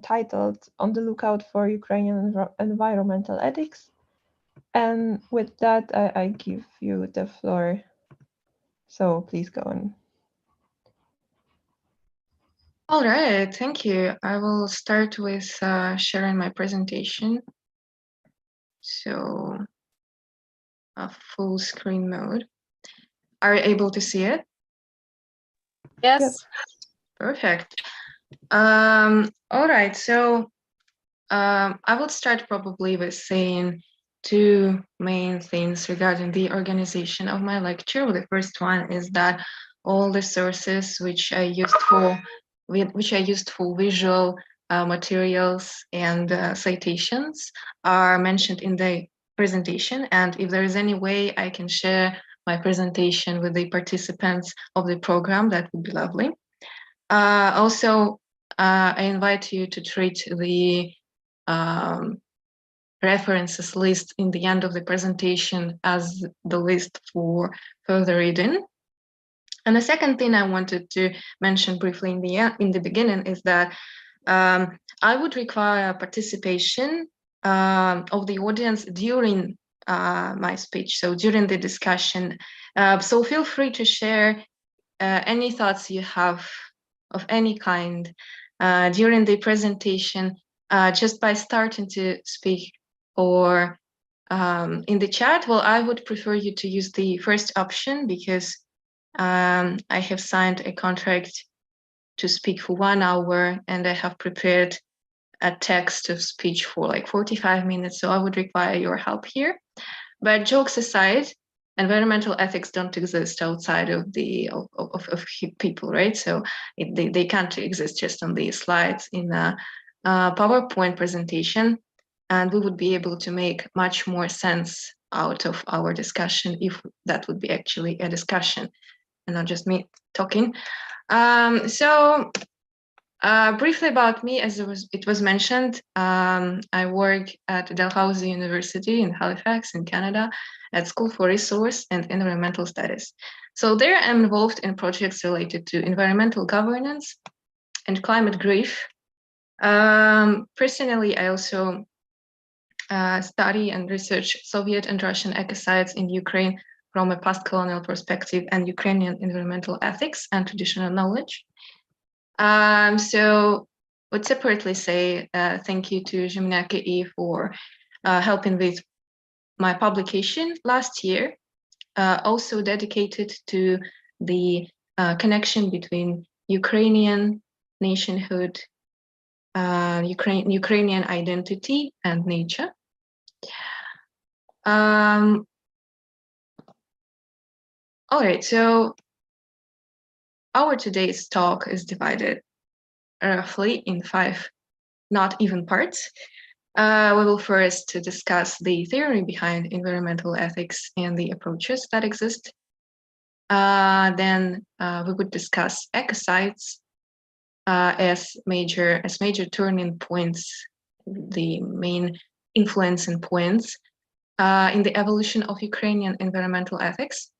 titled "On the Lookout for Ukrainian Environmental Ethics." And with that, I give you the floor. So please go on. All right, thank you. I will start with sharing my presentation. So, a full screen mode. Are you able to see it? Yes. Perfect. All right, so I will start probably with saying two main things regarding the organization of my lecture. The first one is that all the sources which I used for visual materials and citations are mentioned in the presentation, and if there is any way I can share my presentation with the participants of the program, that would be lovely. Also, I invite you to treat the references list in the end of the presentation as the list for further reading. And the second thing I wanted to mention briefly in the beginning is that I would require participation of the audience during my speech, so during the discussion. So feel free to share any thoughts you have of any kind during the presentation, just by starting to speak or in the chat. Well, I would prefer you to use the first option because I have signed a contract to speak for 1 hour and I have prepared a text of speech for like 45 minutes, so I would require your help here. But jokes aside, environmental ethics don't exist outside of the of people, right? So they can't exist just on the slides in a PowerPoint presentation, and we would be able to make much more sense out of our discussion if that would be actually a discussion and not just me talking. Briefly about me, as it was mentioned, I work at Dalhousie University in Halifax in Canada at School for Resource and Environmental Studies. So there I'm involved in projects related to environmental governance and climate grief. Personally, I also study and research Soviet and Russian ecocides in Ukraine from a post-colonial perspective and Ukrainian environmental ethics and traditional knowledge. So would separately say thank you to Zhemyaka E for helping with my publication last year, also dedicated to the connection between Ukrainian nationhood, Ukrainian identity and nature. All right, so our today's talk is divided roughly in 5 not even parts. We will first discuss the theory behind environmental ethics and the approaches that exist. Then we would discuss ecocides as major turning points, the main influencing points in the evolution of Ukrainian environmental ethics.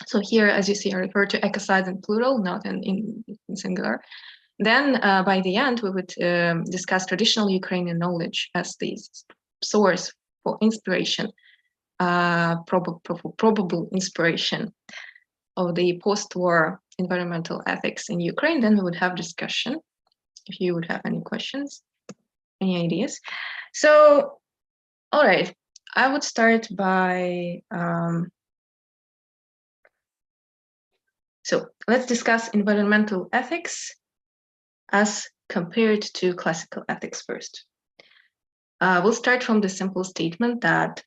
So here, as you see, I refer to ecocides in plural, not in singular. Then by the end, we would discuss traditional Ukrainian knowledge as the source for inspiration, probable inspiration of the post-war environmental ethics in Ukraine. Then we would have discussion, if you would have any questions, any ideas. So, all right, I would start by, so let's discuss environmental ethics as compared to classical ethics first. We'll start from the simple statement that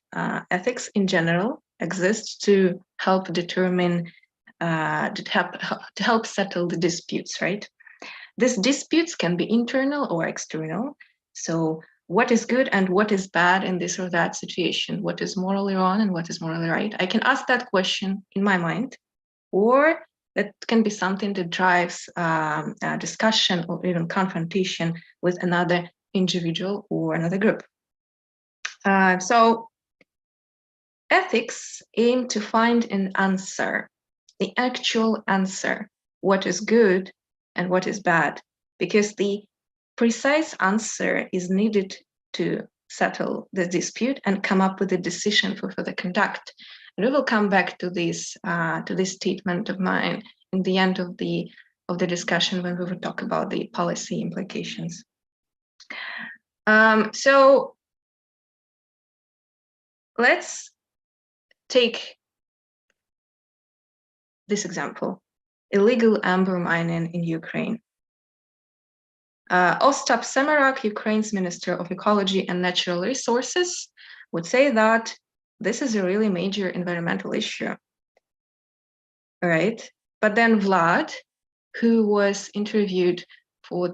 ethics in general exists to help determine, to help settle the disputes, right? These disputes can be internal or external. So what is good and what is bad in this or that situation? What is morally wrong and what is morally right? I can ask that question in my mind, or that can be something that drives a discussion or even confrontation with another individual or another group. So ethics aim to find an answer, the actual answer, what is good and what is bad, because the precise answer is needed to settle the dispute and come up with a decision for further conduct. And we will come back to this statement of mine in the end of the discussion when we will talk about the policy implications. So let's take this example: illegal amber mining in Ukraine. Ostap Semerak, Ukraine's Minister of Ecology and Natural Resources, would say that this is a really major environmental issue, right? But then Vlad, who was interviewed for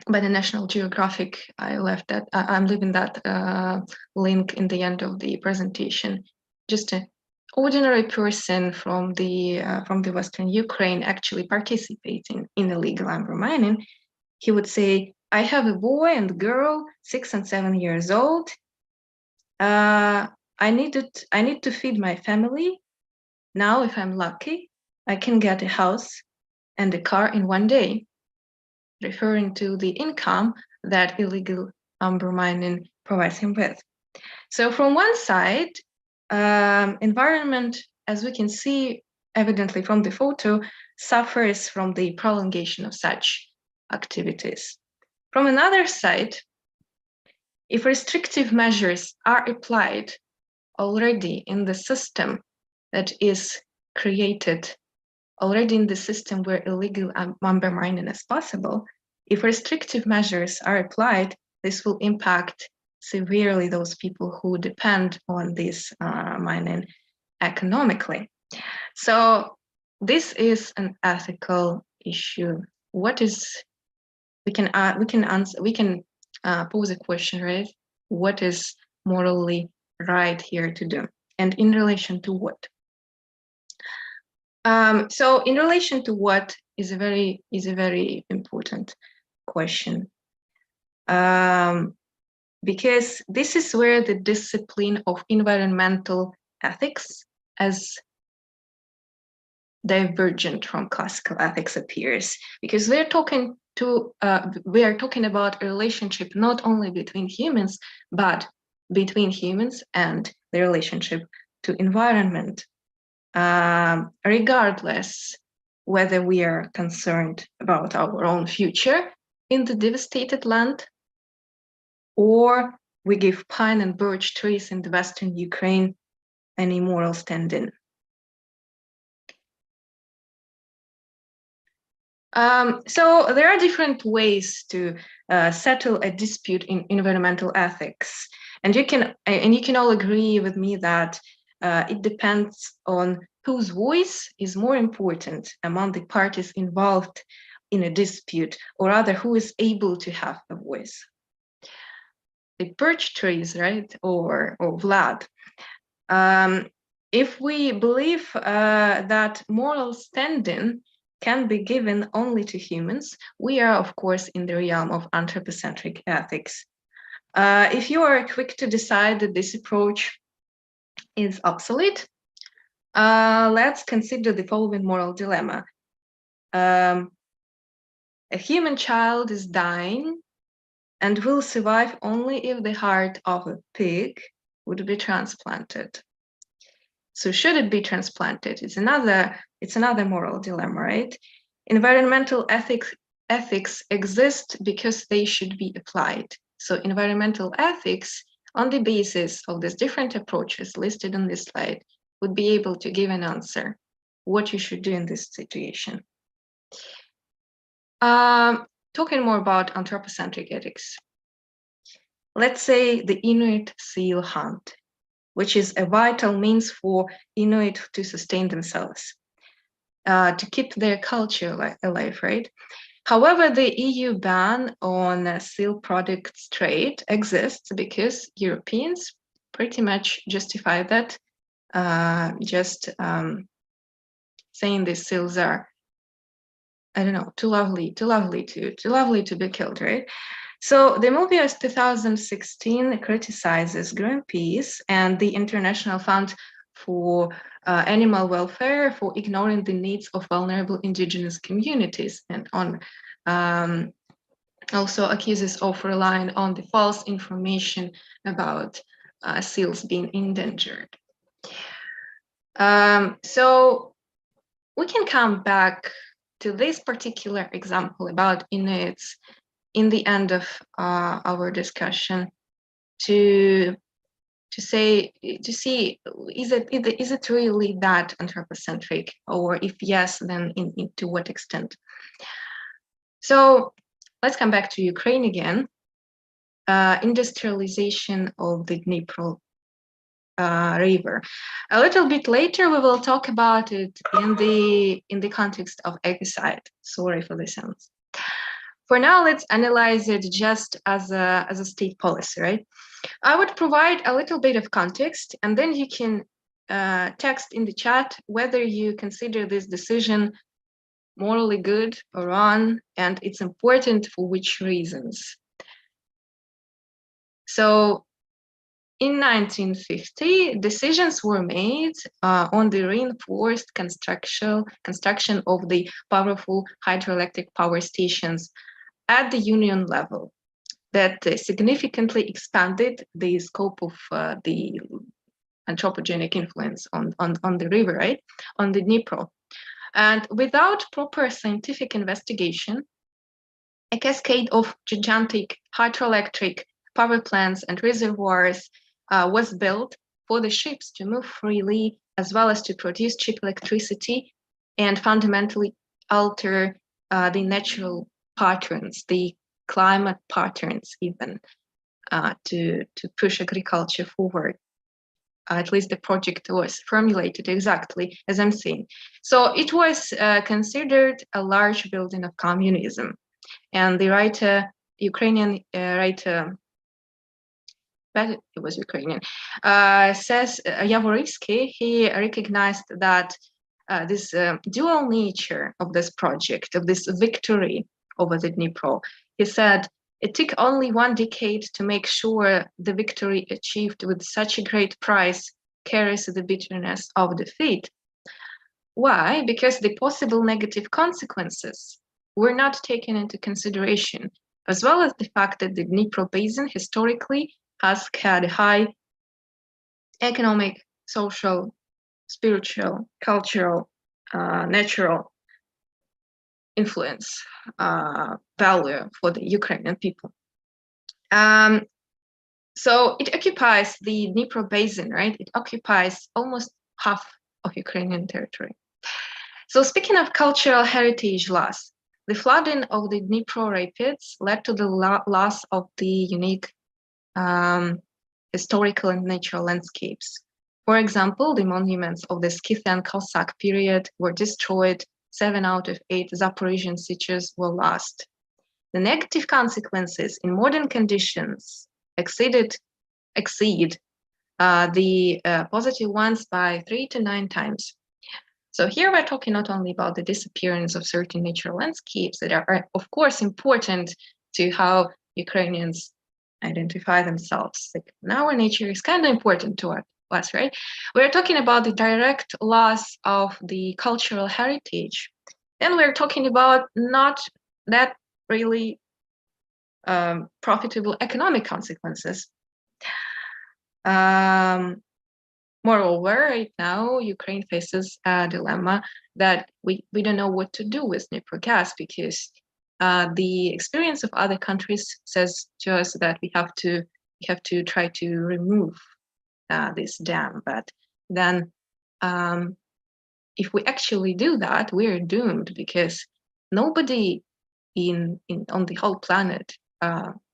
by the National Geographic, I'm leaving that link in the end of the presentation, just an ordinary person from the Western Ukraine actually participating in illegal amber mining, he would say, I have a boy and girl, 6 and 7 years old. I need to feed my family. Now, if I'm lucky, I can get a house and a car in one day, referring to the income that illegal amber mining provides him with. So from one side, environment, as we can see evidently from the photo, suffers from the prolongation of such activities. From another side, if restrictive measures are applied already in the system that is created, already in the system where illegal amber mining is possible, if restrictive measures are applied, this will impact severely those people who depend on this mining economically. So this is an ethical issue. What is, we can pose a question, right? What is morally right here to do, and in relation to what? So in relation to what is a very important question, because this is where the discipline of environmental ethics as divergent from classical ethics appears, because we are talking about a relationship not only between humans, but between humans and the relationship to environment, regardless whether we are concerned about our own future in the devastated land, or we give pine and birch trees in the Western Ukraine an immoral standing. So there are different ways to settle a dispute in environmental ethics, and you can all agree with me that it depends on whose voice is more important among the parties involved in a dispute, or rather, who is able to have a voice. The birch trees, right, or Vlad. If we believe that moral standing can be given only to humans, we are, of course, in the realm of anthropocentric ethics. If you are quick to decide that this approach is obsolete, let's consider the following moral dilemma. A human child is dying and will survive only if the heart of a pig would be transplanted. So should it be transplanted? It's another moral dilemma, right? Environmental ethics exist because they should be applied. So environmental ethics, on the basis of these different approaches listed on this slide, would be able to give an answer what you should do in this situation. Talking more about anthropocentric ethics. Let's say the Inuit seal hunt, which is a vital means for Inuit to sustain themselves, to keep their culture alive, right? However, the EU ban on seal products trade exists because Europeans pretty much justify that, saying these seals are, I don't know, too lovely to be killed, right? So the Mobius 2016 criticizes Greenpeace and the International Fund for Animal Welfare for ignoring the needs of vulnerable indigenous communities and on also accuses of relying on the false information about seals being endangered. So we can come back to this particular example about Inuits in the end of our discussion to see, is it really that anthropocentric, or if yes, then to what extent? So let's come back to Ukraine again. Industrialization of the Dnipro river. A little bit later, we will talk about it in the context of ecocide. Sorry for the sounds. For now, let's analyze it just as a state policy, right? I would provide a little bit of context, and then you can text in the chat whether you consider this decision morally good or wrong, and it's important for which reasons. So in 1950, decisions were made on the reinforced construction of the powerful hydroelectric power stations at the union level that significantly expanded the scope of the anthropogenic influence on the river, right, on the Dnipro. And without proper scientific investigation, a cascade of gigantic hydroelectric power plants and reservoirs was built for the ships to move freely, as well as to produce cheap electricity and fundamentally alter the natural patterns, the climate patterns even, to push agriculture forward. At least the project was formulated exactly as I'm saying. So it was considered a large building of communism. And the writer, Ukrainian writer, but it was Ukrainian, says Yavoritsky, he recognized that this dual nature of this project, of this victory over the Dnipro, he said, it took only 1 decade to make sure the victory achieved with such a great price carries the bitterness of defeat. Why? Because the possible negative consequences were not taken into consideration, as well as the fact that the Dnipro basin historically has had a high economic, social, spiritual, cultural, natural influence, value for the Ukrainian people. So it occupies the Dnipro basin, right? It occupies almost half of Ukrainian territory. So speaking of cultural heritage loss, the flooding of the Dnipro rapids led to the loss of the unique historical and natural landscapes. For example, the monuments of the Scythian Cossack period were destroyed. 7 out of 8 Zaporizhian sieges were lost. The negative consequences in modern conditions exceed the positive ones by 3 to 9 times. So here we're talking not only about the disappearance of certain natural landscapes that are of course important to how Ukrainians identify themselves. Like, our nature is kind of important to us, right? We're talking about the direct loss of the cultural heritage. Then we're talking about not that really profitable economic consequences. Moreover, right now, Ukraine faces a dilemma that we don't know what to do with Dnipro gas, because the experience of other countries says to us that we have to try to remove this dam. But then if we actually do that, we're doomed, because nobody on the whole planet,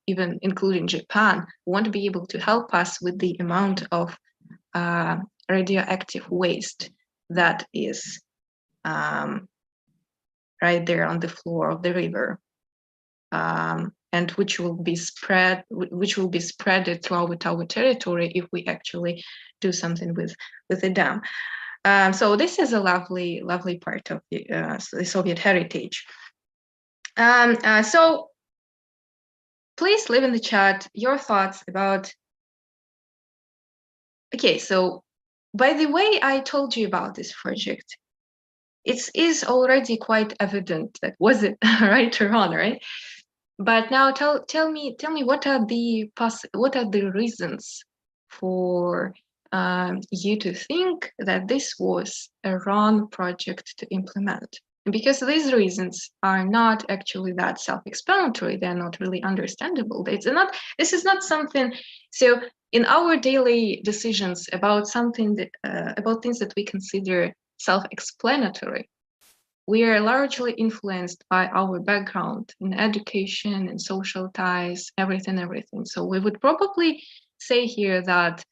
even including Japan, won't be able to help us with the amount of radioactive waste that is right there on the floor of the river, and which will be spread throughout our territory if we actually do something with the dam. So this is a lovely part of the Soviet heritage. So please leave in the chat your thoughts about. Okay, so by the way, I told you about this project. it is already quite evident that was it right or wrong, right? But now tell me what are the reasons for you to think that this was a wrong project to implement? Because these reasons are not actually that self-explanatory. They're not really understandable. This is not something. So in our daily decisions about something that about things that we consider self-explanatory, we are largely influenced by our background in education and social ties, everything. So we would probably say here that,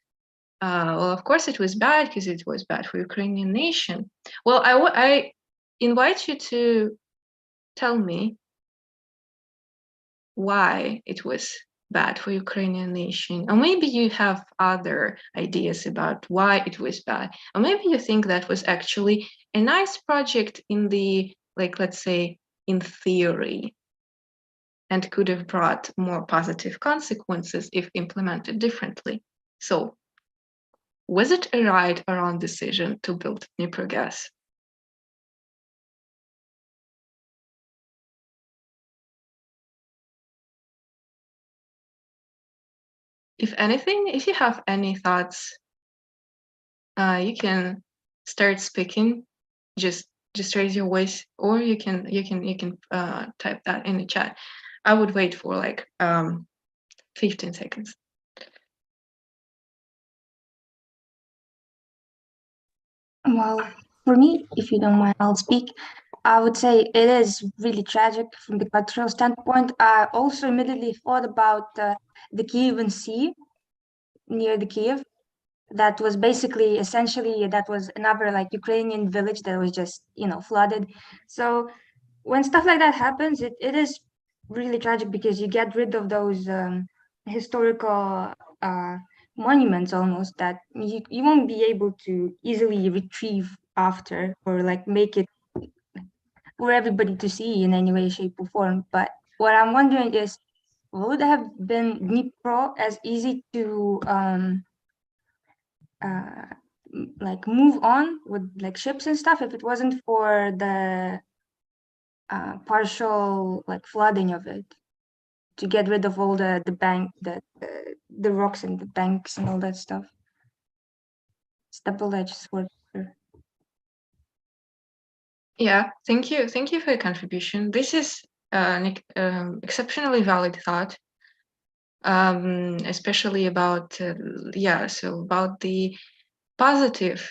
well, of course it was bad because it was bad for Ukrainian nation. Well, I invite you to tell me why it was bad for Ukrainian nation. Or maybe you have other ideas about why it was bad. Or maybe you think that was actually a nice project in the, like, let's say, in theory, and could have brought more positive consequences if implemented differently. So was it a right or wrong decision to build Dnipro gas? If anything, if you have any thoughts, you can start speaking. Just raise your voice, or you can type that in the chat. I would wait for like 15 seconds. Well, for me, if you don't mind, I'll speak. I would say it is really tragic from the cultural standpoint. I also immediately thought about the Kievan Sea near the Kiev. That was basically, essentially, that was another like Ukrainian village that was just, flooded. So when stuff like that happens, it is really tragic because you get rid of those historical monuments almost that you won't be able to easily retrieve after, or like make it for everybody to see in any way, shape, or form. But what I'm wondering is, would have been Dnipro as easy to like move on with like ships and stuff if it wasn't for the partial like flooding of it, to get rid of all the rocks and the banks and all that stuff? It's double-edged sword. Yeah, thank you for your contribution. This is an exceptionally valid thought, especially about so about the positive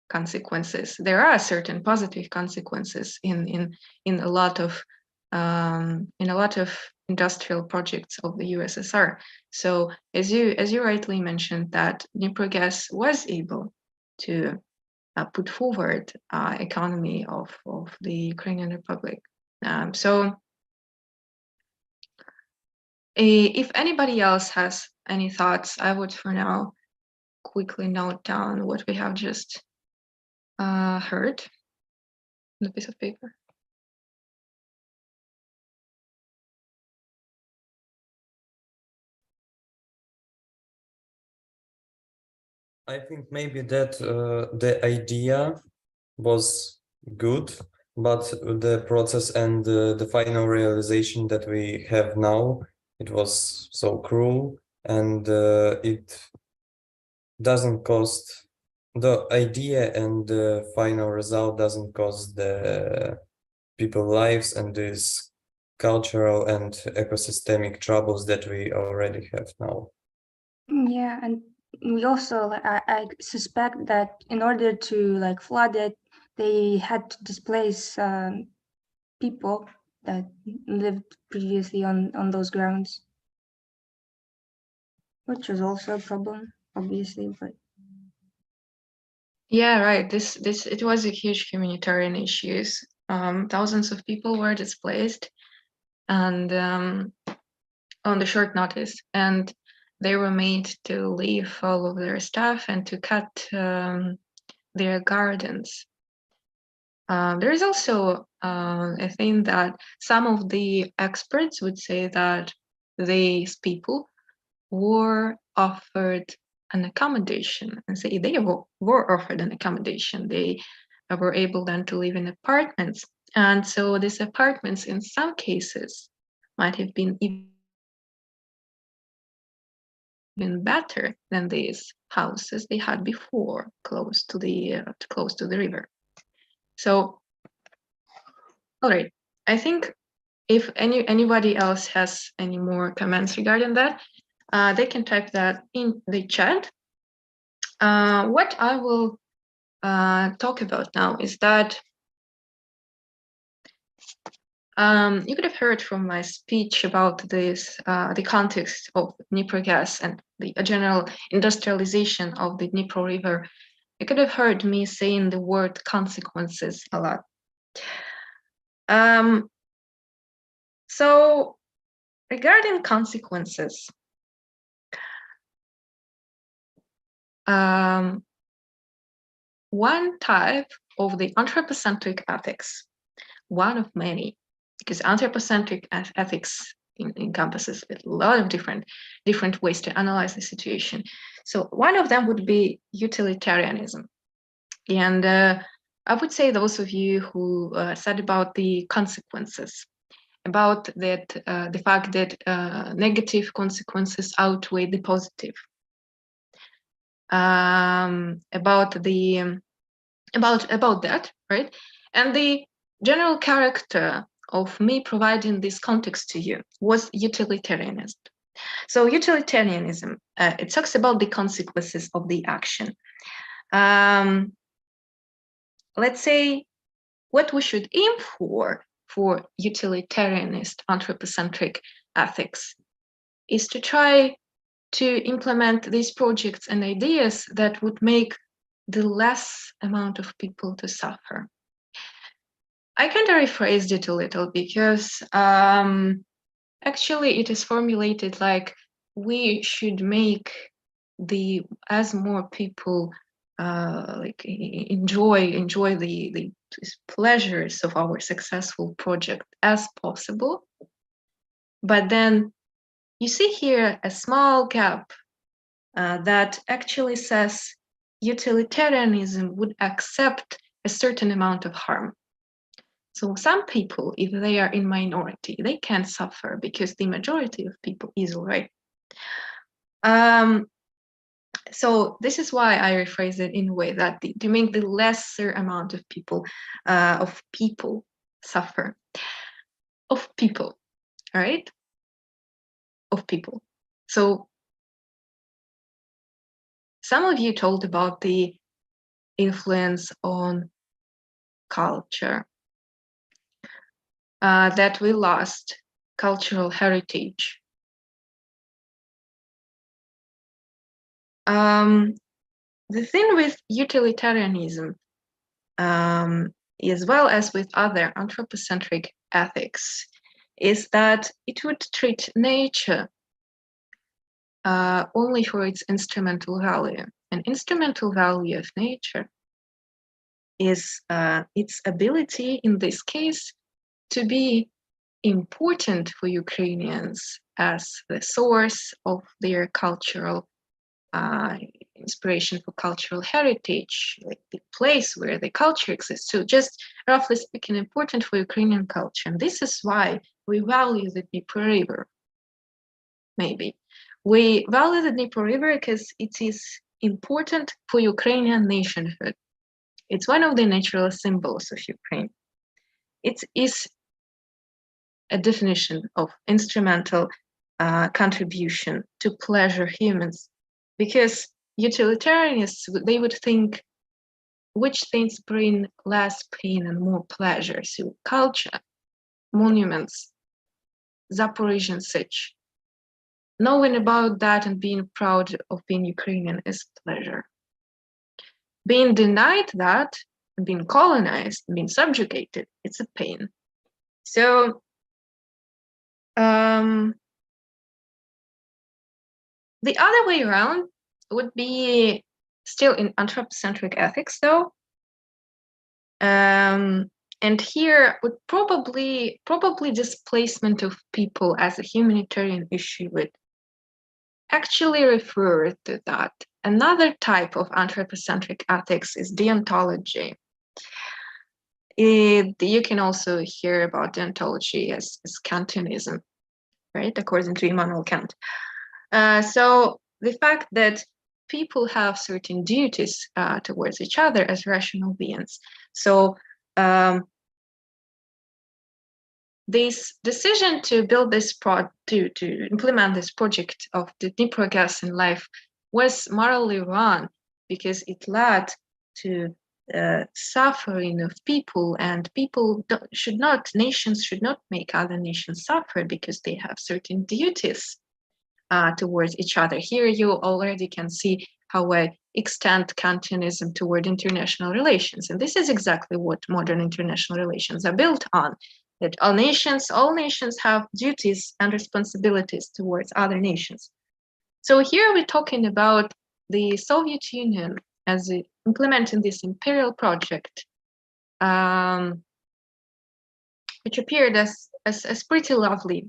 consequences. There are certain positive consequences in a lot of industrial projects of the USSR. So as you rightly mentioned, that Dnipro gas was able to put forward economy of the Ukrainian Republic. So if anybody else has any thoughts, I would for now quickly note down what we have just heard on a piece of paper. I think maybe that the idea was good, but the process and the final realization that we have now, it was so cruel, and it doesn't cost, the idea and the final result doesn't cost the people lives and these cultural and ecosystemic troubles that we already have now. Yeah, and we also, I suspect that in order to like flood it, they had to displace people that lived previously on those grounds, which was also a problem, obviously. But yeah, right. This it was a huge humanitarian issues. Thousands of people were displaced, and on the short notice, and they were made to leave all of their stuff and to cut their gardens. There is also a thing that some of the experts would say that these people were offered an accommodation, and say they were offered an accommodation. They were able then to live in apartments. And so these apartments in some cases might have been even better than these houses they had before, close to the river. So, all right, I think if anybody else has any more comments regarding that, they can type that in the chat. What I will talk about now is that you could have heard from my speech about this, the context of Dnipro gas and the general industrialization of the Dnipro River. You could have heard me saying the word consequences a lot. So regarding consequences, one type of the anthropocentric ethics, one of many, because anthropocentric ethics encompasses a lot of different ways to analyze the situation. So one of them would be utilitarianism. And I would say those of you who said about the consequences, about that, the fact that negative consequences outweigh the positive, about that, right? And the general character of me providing this context to you was utilitarianism. So utilitarianism, it talks about the consequences of the action. Let's say what we should aim for utilitarianist anthropocentric ethics is to try to implement these projects and ideas that would make the less amount of people to suffer. I kind of rephrased it a little because actually it is formulated like we should make as more people like enjoy the pleasures of our successful project as possible. But then you see here a small gap that actually says utilitarianism would accept a certain amount of harm. So some people, if they are in minority, they can suffer because the majority of people is all right. So this is why I rephrase it in a way that to make the lesser amount of people suffer. Of people, all right? Of people. So some of you told about the influence on culture, that we lost cultural heritage. The thing with utilitarianism, as well as with other anthropocentric ethics, is that it would treat nature only for its instrumental value. An instrumental value of nature is its ability, in this case, to be important for Ukrainians as the source of their cultural inspiration for cultural heritage, like the place where the culture exists. So just roughly speaking, important for Ukrainian culture. And this is why we value the Dnipro River, maybe. We value the Dnipro River because it is important for Ukrainian nationhood. It's one of the natural symbols of Ukraine. It is a definition of instrumental contribution to pleasure humans, because utilitarianists, they would think which things bring less pain and more pleasure. So culture, monuments, Zaporizhian Sich. Knowing about that and being proud of being Ukrainian is pleasure. Being denied that, being colonized, being subjugated, it's a pain. So the other way around would be still in anthropocentric ethics, though. And here would probably displacement of people as a humanitarian issue would actually refer to that Another type of anthropocentric ethics is deontology. You can also hear about deontology as Kantianism, right, according to Immanuel Kant. So the fact that people have certain duties towards each other as rational beings. So this decision to build this to implement this project of the Dnipro gas in life was morally wrong because it led to suffering of people, and nations should not make other nations suffer because they have certain duties towards each other. Here you already can see how I extend Kantianism toward international relations, and this is exactly what modern international relations are built on. That all nations have duties and responsibilities towards other nations. So here we're talking about the Soviet Union as implementing this imperial project, which appeared as pretty lovely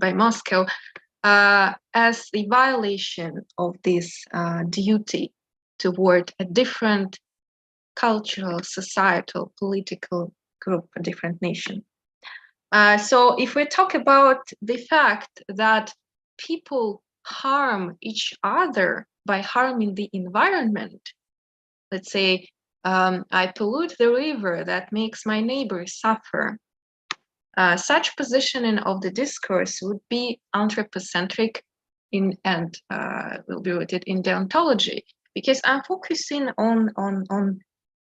by Moscow, as the violation of this duty toward a different cultural, societal, political group, a different nation. So if we talk about the fact that people harm each other by harming the environment, let's say I pollute the river, that makes my neighbors suffer. Such positioning of the discourse would be anthropocentric and will be rooted in deontology, because I'm focusing on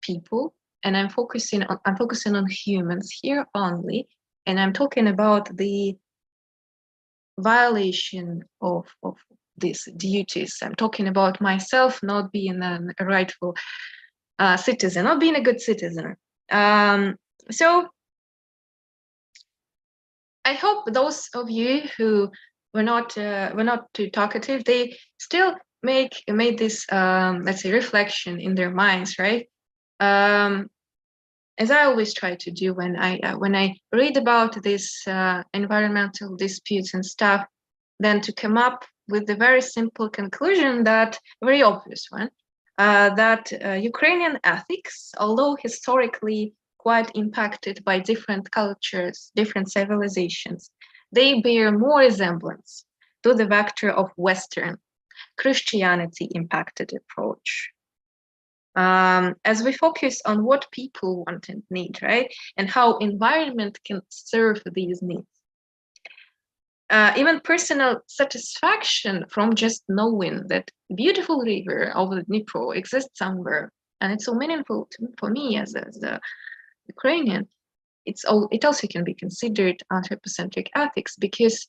people, and I'm focusing on humans here only. And I'm talking about the violation of these duties. I'm talking about myself not being a rightful citizen, not being a good citizen. So I hope those of you who were not too talkative, they still made this let's say reflection in their minds, right? As I always try to do when I read about this environmental disputes and stuff, then to come up with the very simple conclusion, that very obvious one, that Ukrainian ethics, although historically quite impacted by different cultures, different civilizations, they bear more resemblance to the vector of Western Christianity impacted approach. As we focus on what people want and need, right? And how environment can serve these needs. Even personal satisfaction from just knowing that beautiful river over the Dnipro exists somewhere, and it's so meaningful for me as a Ukrainian, it also can be considered anthropocentric ethics, because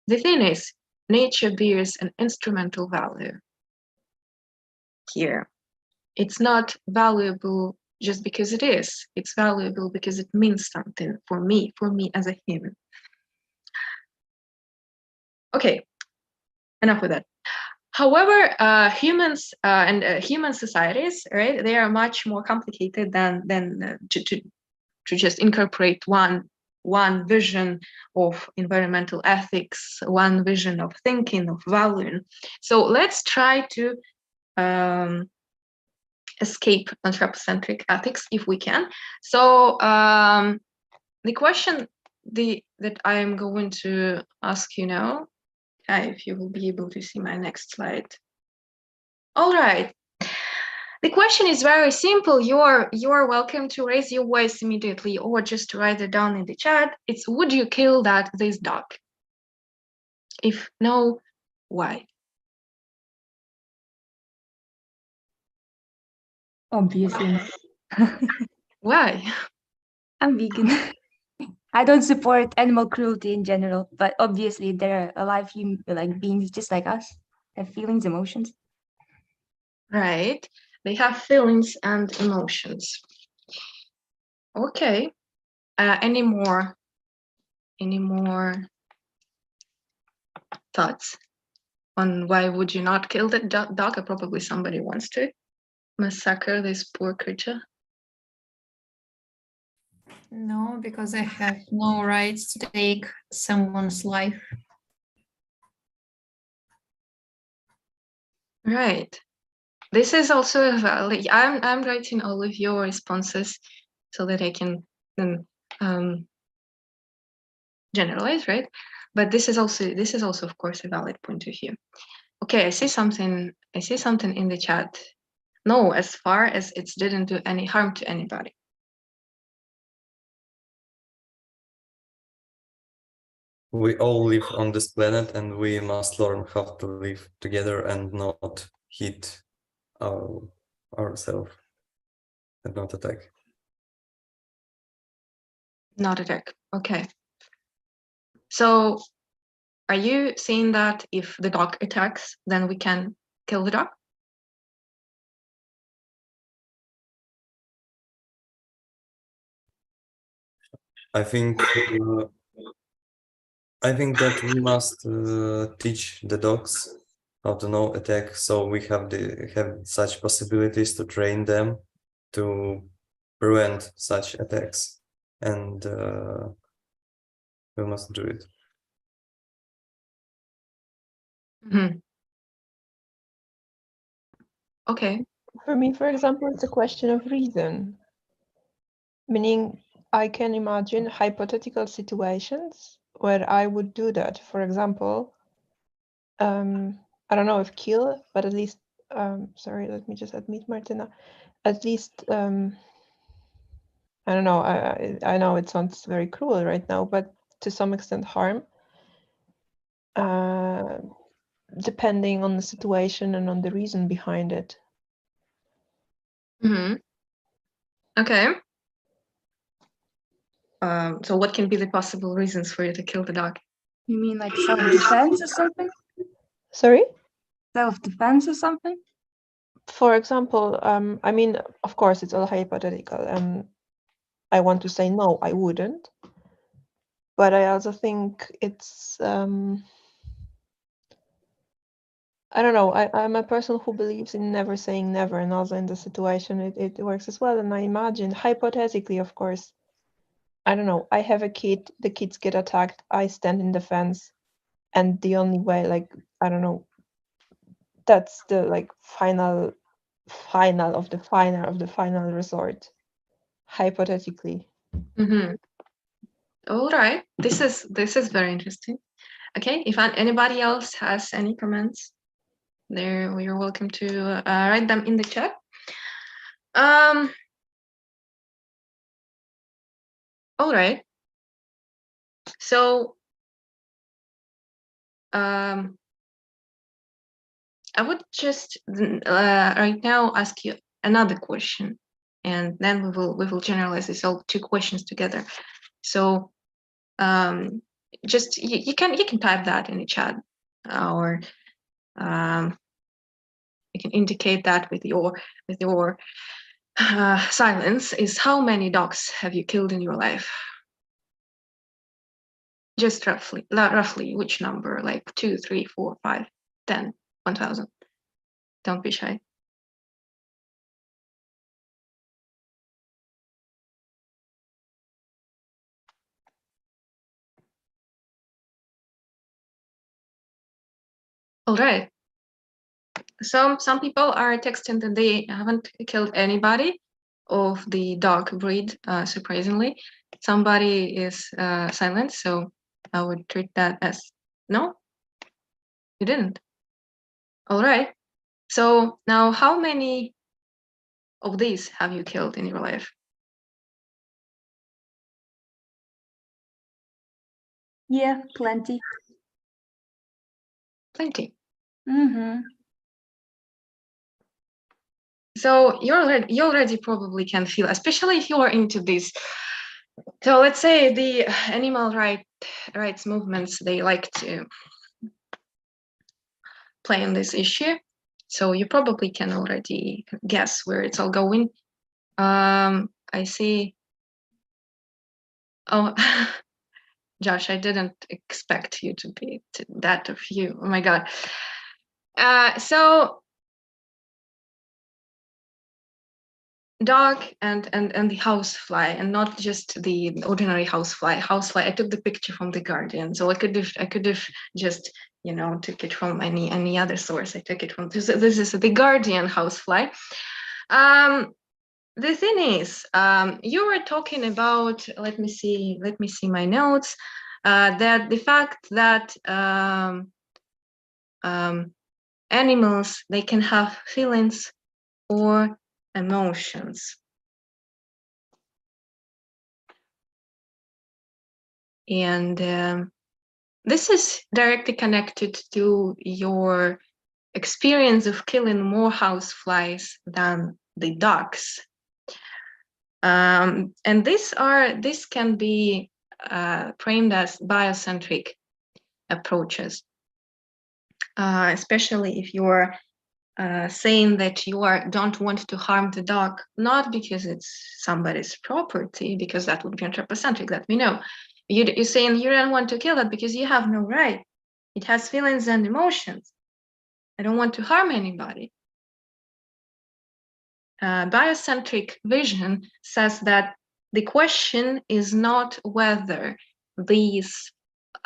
the thing is, nature bears an instrumental value here. It's not valuable just because it is. It's valuable because it means something for me as a human. Okay, enough with that. However, humans and human societies, right? They are much more complicated than to just incorporate one vision of environmental ethics, one vision of thinking, of valuing. So let's try to escape anthropocentric ethics if we can. So the question that I am going to ask you now, if you will be able to see my next slide. All right. The question is very simple. You're welcome to raise your voice immediately or just write it down in the chat. It's, would you kill this dog? If no, why? Obviously. Why? I'm vegan. I don't support animal cruelty in general, but obviously they're alive beings just like us. They have feelings, emotions. Right. They have feelings and emotions. Okay. Any more thoughts on why would you not kill the dog? Or probably somebody wants to massacre this poor creature. No, because I have no rights to take someone's life. Right. This is also a valid. I'm writing all of your responses so that I can then generalize, right? But this is also of course a valid point of view. Okay, I see something in the chat. No, as far as it didn't do any harm to anybody. We all live on this planet and we must learn how to live together and not hit ourselves and not attack. Not attack. Okay. So are you saying that if the dog attacks, then we can kill the dog? I think that we must teach the dogs how to know attack, so we have such possibilities to train them to prevent such attacks, and we must do it. Mm-hmm. Okay. For me, for example, it's a question of reason. Meaning, I can imagine hypothetical situations where I would do that. For example, I don't know if kill, but at least, sorry, let me just admit, Martina, at least, I don't know, I know it sounds very cruel right now, but to some extent harm, depending on the situation and on the reason behind it. Mm-hmm. Okay. So what can be the possible reasons for you to kill the dog? You mean like self-defense or something? Sorry? Self-defense or something? For example, I mean, of course, it's all hypothetical, and I want to say no, I wouldn't. But I also think it's, I don't know, I'm a person who believes in never saying never, and also in the situation it works as well. And I imagine, hypothetically, of course, I don't know, I have a kid, the kids get attacked, I stand in defense, and the only way, like, I don't know, that's the like final of the final resort, hypothetically. Mm-hmm. All right. This is very interesting. Okay. If anybody else has any comments, there you're welcome to write them in the chat. All right. So I would just right now ask you another question, and then we will generalize this all two questions together. So just you can type that in the chat, or you can indicate that with your silence. Is how many dogs have you killed in your life? Just roughly, which number? Like 2, 3, 4, 5, 10, 1,000. Don't be shy. All right. Some people are texting that they haven't killed anybody of the dog breed, surprisingly. Somebody is silent, so I would treat that as no, you didn't. All right. So now how many of these have you killed in your life? Yeah, plenty. Plenty. Mm-hmm. So you already probably can feel, especially if you are into this. So let's say the animal rights movements, they like to play on this issue. So you probably can already guess where it's all going. I see. Oh, Josh, I didn't expect you to be that of you. Oh my God. So dog and the housefly, and not just the ordinary housefly. I took the picture from The Guardian, so I could have just, you know, took it from any other source. I took it from this is The Guardian housefly. The thing is, you were talking about, let me see my notes, that the fact that animals, they can have feelings or emotions. And this is directly connected to your experience of killing more houseflies than the ducks. And this can be framed as biocentric approaches, especially if you're saying that you don't want to harm the dog, not because it's somebody's property, because that would be anthropocentric, that we know. You're saying you don't want to kill it because you have no right. It has feelings and emotions. I don't want to harm anybody. Biocentric vision says that the question is not whether these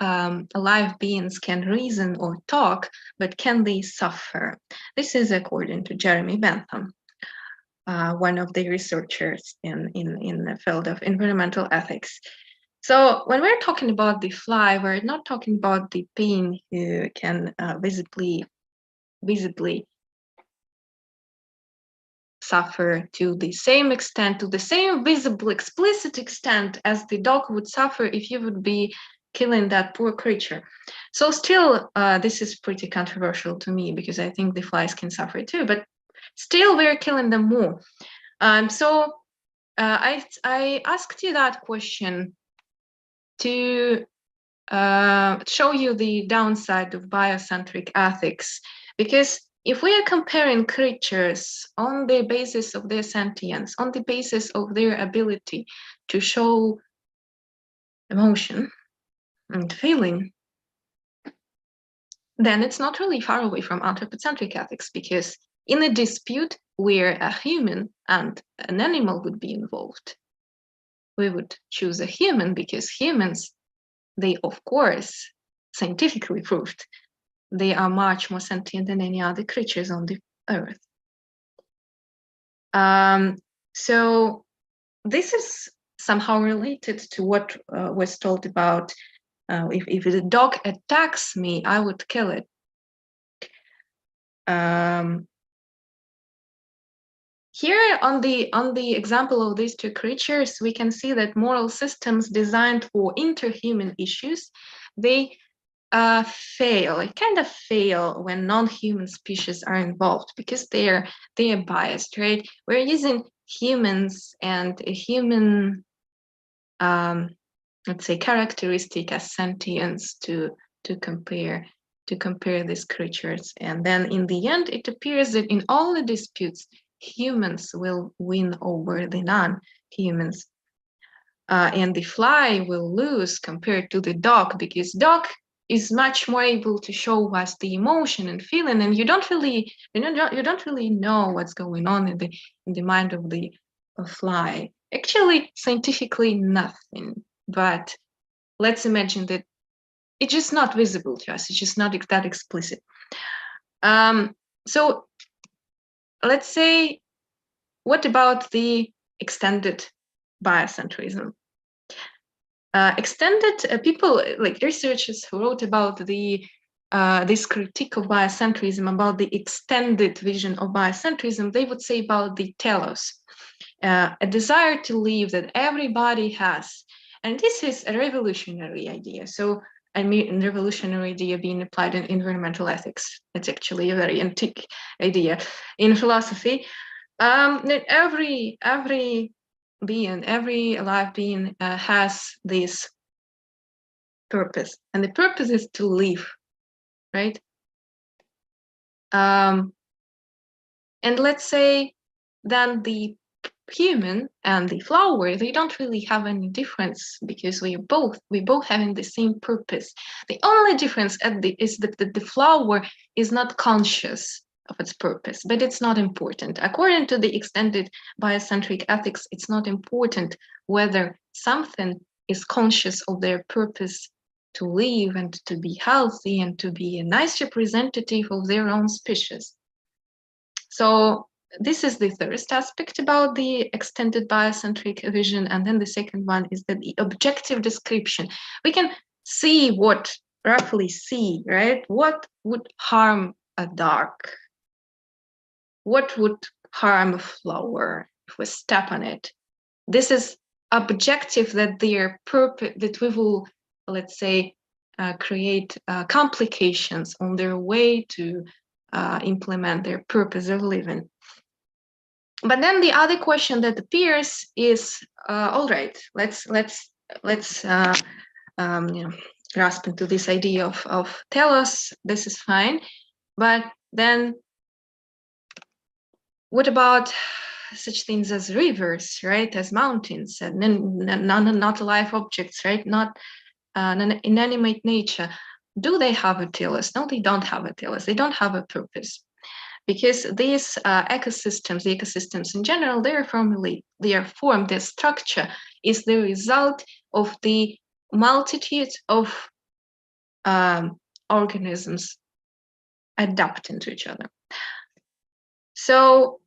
alive beings can reason or talk, but can they suffer? This is according to Jeremy Bentham, one of the researchers in the field of environmental ethics. So when we're talking about the fly, we're not talking about the being who can visibly suffer to the same extent, to the same visible, explicit extent as the dog would suffer if you would be killing that poor creature. So still, this is pretty controversial to me, because I think the flies can suffer too, but still we're killing them more. So I asked you that question to show you the downside of biocentric ethics, because if we are comparing creatures on the basis of their sentience, on the basis of their ability to show emotion and feeling, then it's not really far away from anthropocentric ethics, because in a dispute where a human and an animal would be involved, we would choose a human, because humans, they, of course, scientifically proved, they are much more sentient than any other creatures on the earth. So this is somehow related to what was told about if a dog attacks me, I would kill it. Here on the example of these two creatures, we can see that moral systems designed for interhuman issues, they kind of fail when non-human species are involved, because they are biased, right? We're using humans and a human, let's say, characteristic as sentience to compare these creatures, and then in the end, it appears that in all the disputes, humans will win over the non-humans, and the fly will lose compared to the dog, because dog is much more able to show us the emotion and feeling, and you don't really know what's going on in the mind of the fly. Actually, scientifically, nothing. But let's imagine that it's just not visible to us. It's just not that explicit. So let's say, what about the extended biocentrism? Extended people, like researchers who wrote about this critique of biocentrism, about the extended vision of biocentrism, they would say about the telos, a desire to live that everybody has. And this is a revolutionary idea. So I mean, revolutionary idea being applied in environmental ethics. It's actually a very antique idea in philosophy. That every being, every alive being has this purpose, and the purpose is to live, right? And let's say then the human and the flower, they don't really have any difference, because we both having the same purpose. The only difference is that the flower is not conscious of its purpose, but it's not important. According to the extended biocentric ethics, it's not important whether something is conscious of their purpose to live and to be healthy and to be a nice representative of their own species. So this is the first aspect about the extended biocentric vision. And then the second one is that the objective description. We can see what, roughly see, right? What would harm a dog? What would harm a flower if we step on it? This is objective that their purpose, that we will, let's say, create complications on their way to implement their purpose of living. But then the other question that appears is, all right, let's grasp into this idea of telos. This is fine, but then what about such things as rivers, right? As mountains, and not live objects, right? Not inanimate nature. Do they have a telos? No, they don't have a telos. They don't have a purpose, because these ecosystems, the ecosystems in general, their form, their structure is the result of the multitude of organisms adapting to each other. So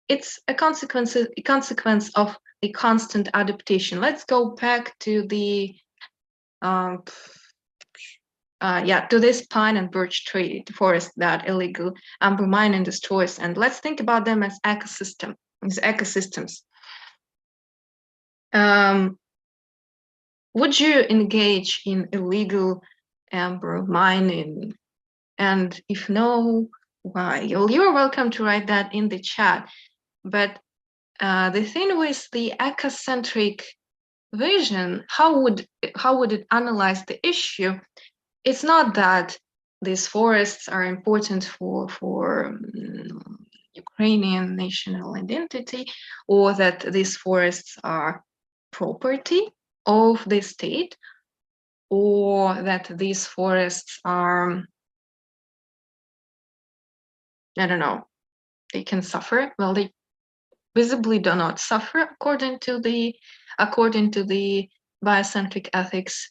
it's a consequence of the constant adaptation. Let's go back to the to this pine and birch tree forest that illegal amber mining destroys, and let's think about them as ecosystems. Would you engage in illegal amber mining? And if no, why? You're welcome to write that in the chat. But the thing with the ecocentric vision, how would it analyze the issue? It's not that these forests are important for Ukrainian national identity, or that these forests are property of the state, or that these forests are, I don't know, they can suffer. Well, they visibly do not suffer according to the biocentric ethics.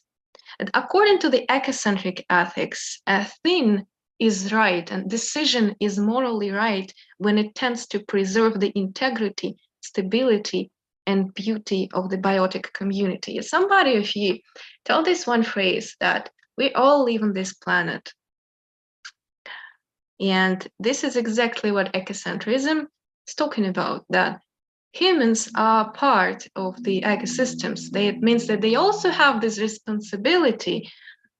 And according to the ecocentric ethics, a thing is right and decision is morally right when it tends to preserve the integrity, stability, and beauty of the biotic community. Somebody of you tell this one phrase that we all live on this planet. And this is exactly what ecocentrism is talking about, that humans are part of the ecosystems. It means that they also have this responsibility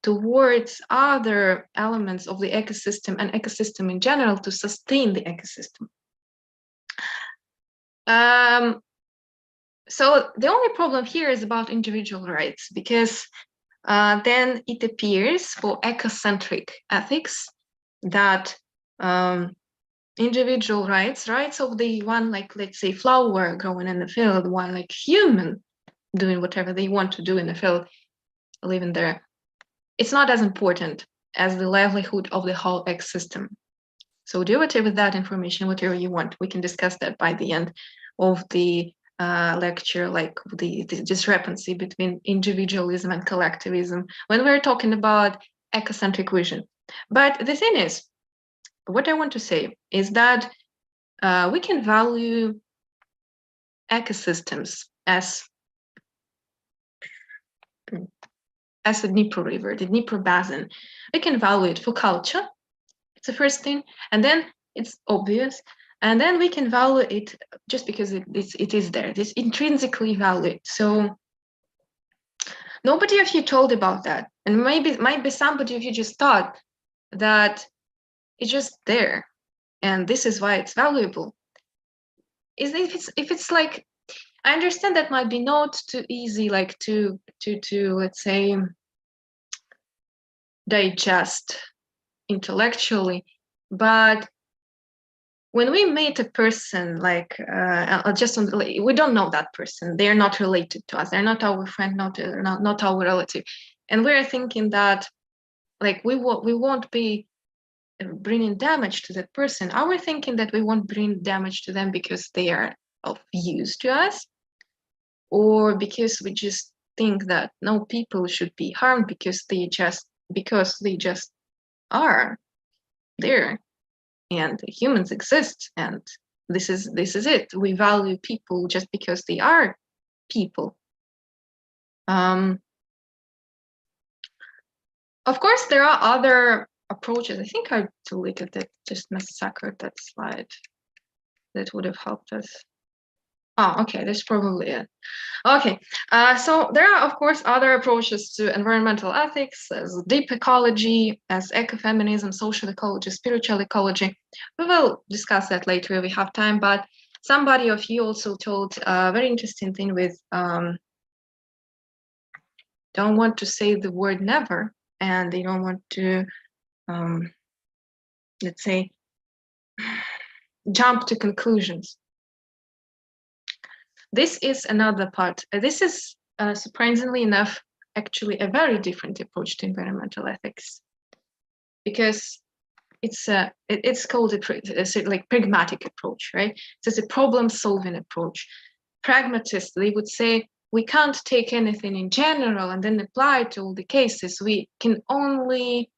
towards other elements of the ecosystem and ecosystem in general to sustain the ecosystem. So the only problem here is about individual rights, because then it appears for ecocentric ethics that individual rights of the one, like, let's say, flower growing in the field, one like human doing whatever they want to do in the field, living there, it's not as important as the livelihood of the whole ecosystem. So do whatever with that information, whatever you want. We can discuss that by the end of the lecture, like the discrepancy between individualism and collectivism when we're talking about ecocentric vision. But the thing is, what I want to say is that we can value ecosystems as the Dnieper River, the Dnieper Basin. We can value it for culture. It's the first thing, and then it's obvious. And then we can value it just because it is there. It's intrinsically valued. So nobody of you told about that, and maybe somebody of you just thought that it's just there, and this is why it's valuable. If it's like, I understand that might be not too easy, like to let's say digest intellectually, but when we meet a person, like we don't know that person, they're not related to us, they're not our friend, not our relative, and we're thinking that, like, we won't be bringing damage to that person, are we thinking that we won't bring damage to them because they are of use to us, or because we just think that no people should be harmed because they just are there and humans exist and this is it. We value people just because they are people. Of course, there are other approaches. I think I deleted it, just massacred that slide. That would have helped us. Oh, okay, that's probably it. Okay, so there are, of course, other approaches to environmental ethics, as deep ecology, as ecofeminism, social ecology, spiritual ecology. We will discuss that later if we have time, but somebody of you also told a very interesting thing with don't want to say the word never, and they don't want to, let's say, jump to conclusions. This is another part. This is surprisingly enough, actually a very different approach to environmental ethics, because it's called a like pragmatic approach, right? So it's a problem-solving approach. Pragmatists, they would say, we can't take anything in general and then apply it to all the cases. We can only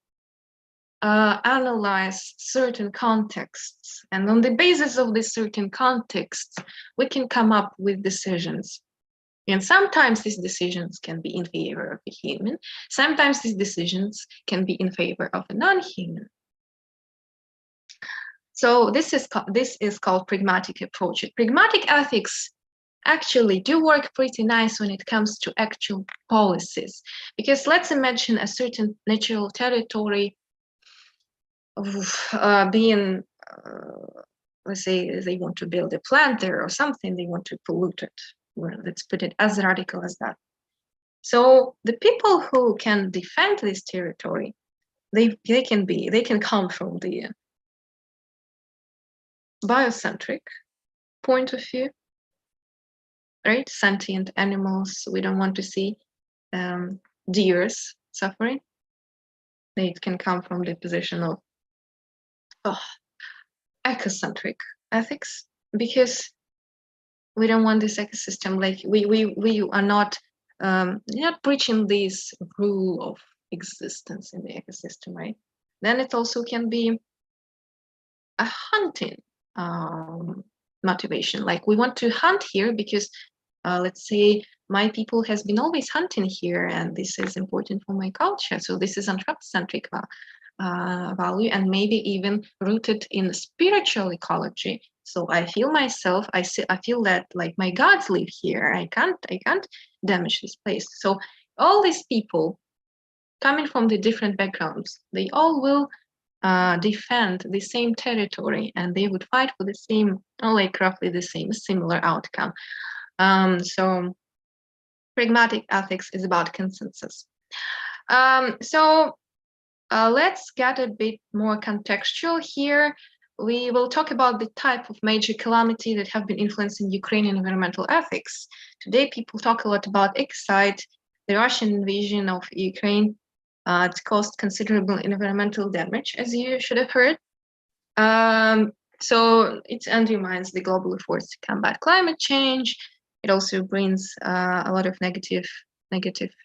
analyze certain contexts, and on the basis of these certain contexts, we can come up with decisions. And sometimes these decisions can be in favor of a human, sometimes these decisions can be in favor of a non-human. So this is called pragmatic approach. Pragmatic ethics actually do work pretty nice when it comes to actual policies, because let's imagine a certain natural territory being, let's say they want to build a plant there or something, they want to pollute it. Well, let's put it as radical as that. So the people who can defend this territory, they can come from the biocentric point of view, right? Sentient animals, we don't want to see deers suffering. They can come from the position of ecocentric ethics, because we don't want this ecosystem, like we are not breaching this rule of existence in the ecosystem, right? Then it also can be a hunting motivation, like we want to hunt here because let's say my people has been always hunting here and this is important for my culture, so this is anthropocentric value, and maybe even rooted in spiritual ecology. So I feel myself, I feel that like my gods live here. I can't damage this place. So all these people coming from the different backgrounds, they all will defend the same territory, and they would fight for the same, like roughly the same, similar outcome. So pragmatic ethics is about consensus. Let's get a bit more contextual here. We will talk about the type of major calamity that have been influencing Ukrainian environmental ethics. Today, people talk a lot about ecocide, the Russian invasion of Ukraine. It's caused considerable environmental damage, as you should have heard. So it undermines the global efforts to combat climate change. It also brings a lot of negative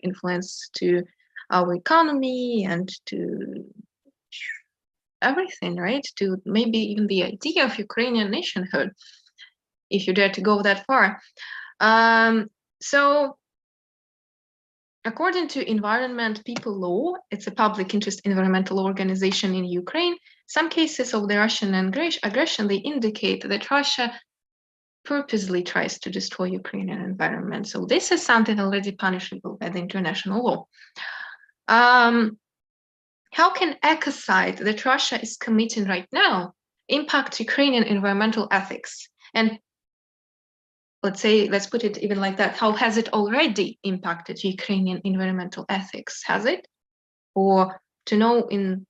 influence to our economy and to everything, right? To maybe even the idea of Ukrainian nationhood, if you dare to go that far. So according to Environment People Law, it's a public interest environmental organization in Ukraine, some cases of the Russian aggression, they indicate that Russia purposely tries to destroy Ukrainian environment. So this is something already punishable by the international law. How can ecocide that Russia is committing right now impact Ukrainian environmental ethics? And let's put it even like that. How has it already impacted Ukrainian environmental ethics? Has it? Or to know in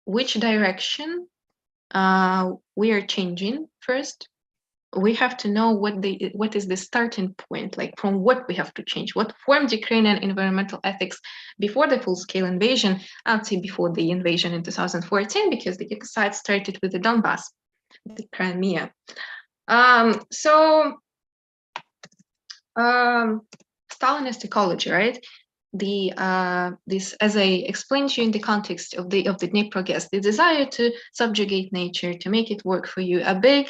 which direction we are changing first, we have to know what is the starting point, like from what we have to change, what formed Ukrainian environmental ethics before the full-scale invasion. I'd say before the invasion in 2014, because the ecocide started with the Donbass, the Crimea. Stalinist ecology, right? This, as I explained to you in the context of the Dnipro gas, the desire to subjugate nature, to make it work for you, a big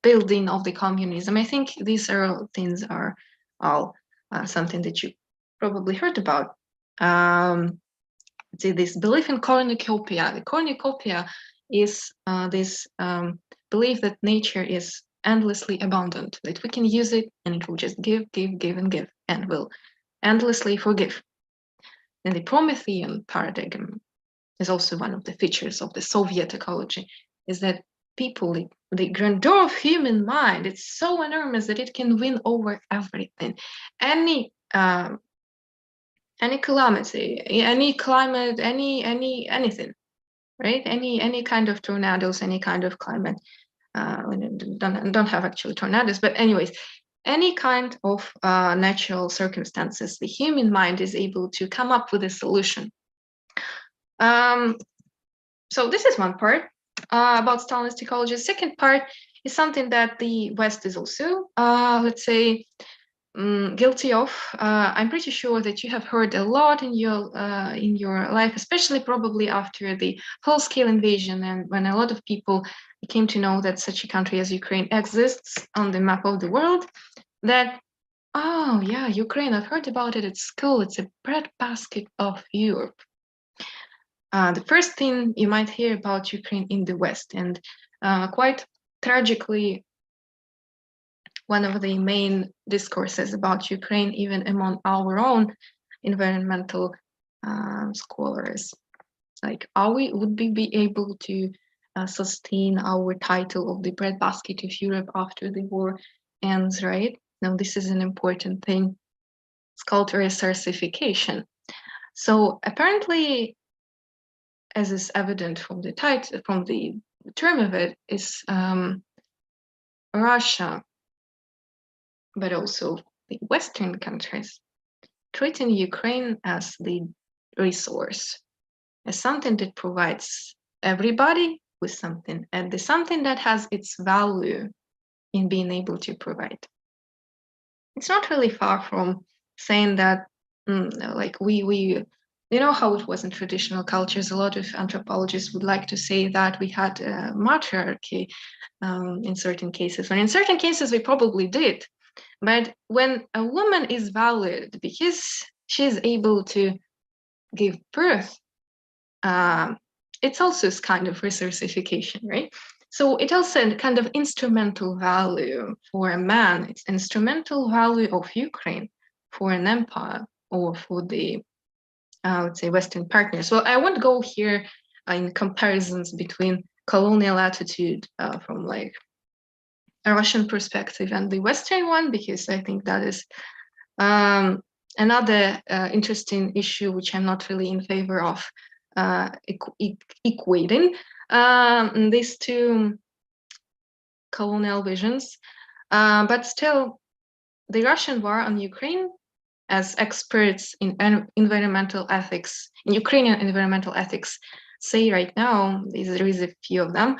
building of the communism. I think these things are all something that you probably heard about. This belief in cornucopia. The cornucopia is this belief that nature is endlessly abundant, that we can use it and it will just give, and will endlessly forgive. And the Promethean paradigm is also one of the features of the Soviet ecology, is that people, the grandeur of human mind, it's so enormous that it can win over everything. Any calamity, any climate, anything, right? Any kind of tornadoes, any kind of climate. Don't have actually tornadoes, but anyways, any kind of natural circumstances, the human mind is able to come up with a solution. So this is one part about Stalinist ecology. The second part is something that the West is also, let's say, guilty of. I'm pretty sure that you have heard a lot in your life, especially probably after the full-scale invasion, and when a lot of people came to know that such a country as Ukraine exists on the map of the world, that, oh yeah, Ukraine, I've heard about it at school, it's a breadbasket of Europe. The first thing you might hear about Ukraine in the West, and quite tragically, one of the main discourses about Ukraine, even among our own environmental scholars, like, would we be able to sustain our title of the breadbasket of Europe after the war ends, right? Now, this is an important thing. It's called resourcification. So apparently, as is evident from the title, from the term of it, is Russia, but also the Western countries, treating Ukraine as the resource, as something that provides everybody with something, and the something that has its value in being able to provide. It's not really far from saying that, like we you know how it was in traditional cultures. A lot of anthropologists would like to say that we had a matriarchy in certain cases, when in certain cases we probably did. But when a woman is valued because she's able to give birth, it's also a kind of resourcification, right? So it also a kind of instrumental value for a man. It's instrumental value of Ukraine for an empire or for the, let's say, Western partners. Well, I won't go here in comparisons between colonial attitude from like a Russian perspective and the Western one, because I think that is another interesting issue which I'm not really in favor of equating these two colonial visions. But still, the Russian war on Ukraine, as experts in environmental ethics, in Ukrainian environmental ethics, say right now, there is a few of them,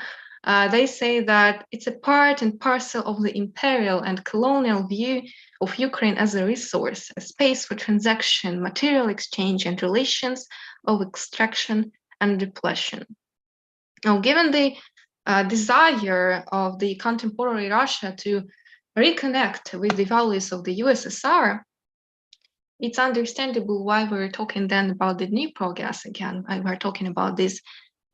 they say that it's a part and parcel of the imperial and colonial view of Ukraine as a resource, a space for transaction, material exchange, and relations of extraction and depletion. Now, given the desire of the contemporary Russia to reconnect with the values of the USSR, it's understandable why we're talking then about the Dnipro gas again. We're talking about these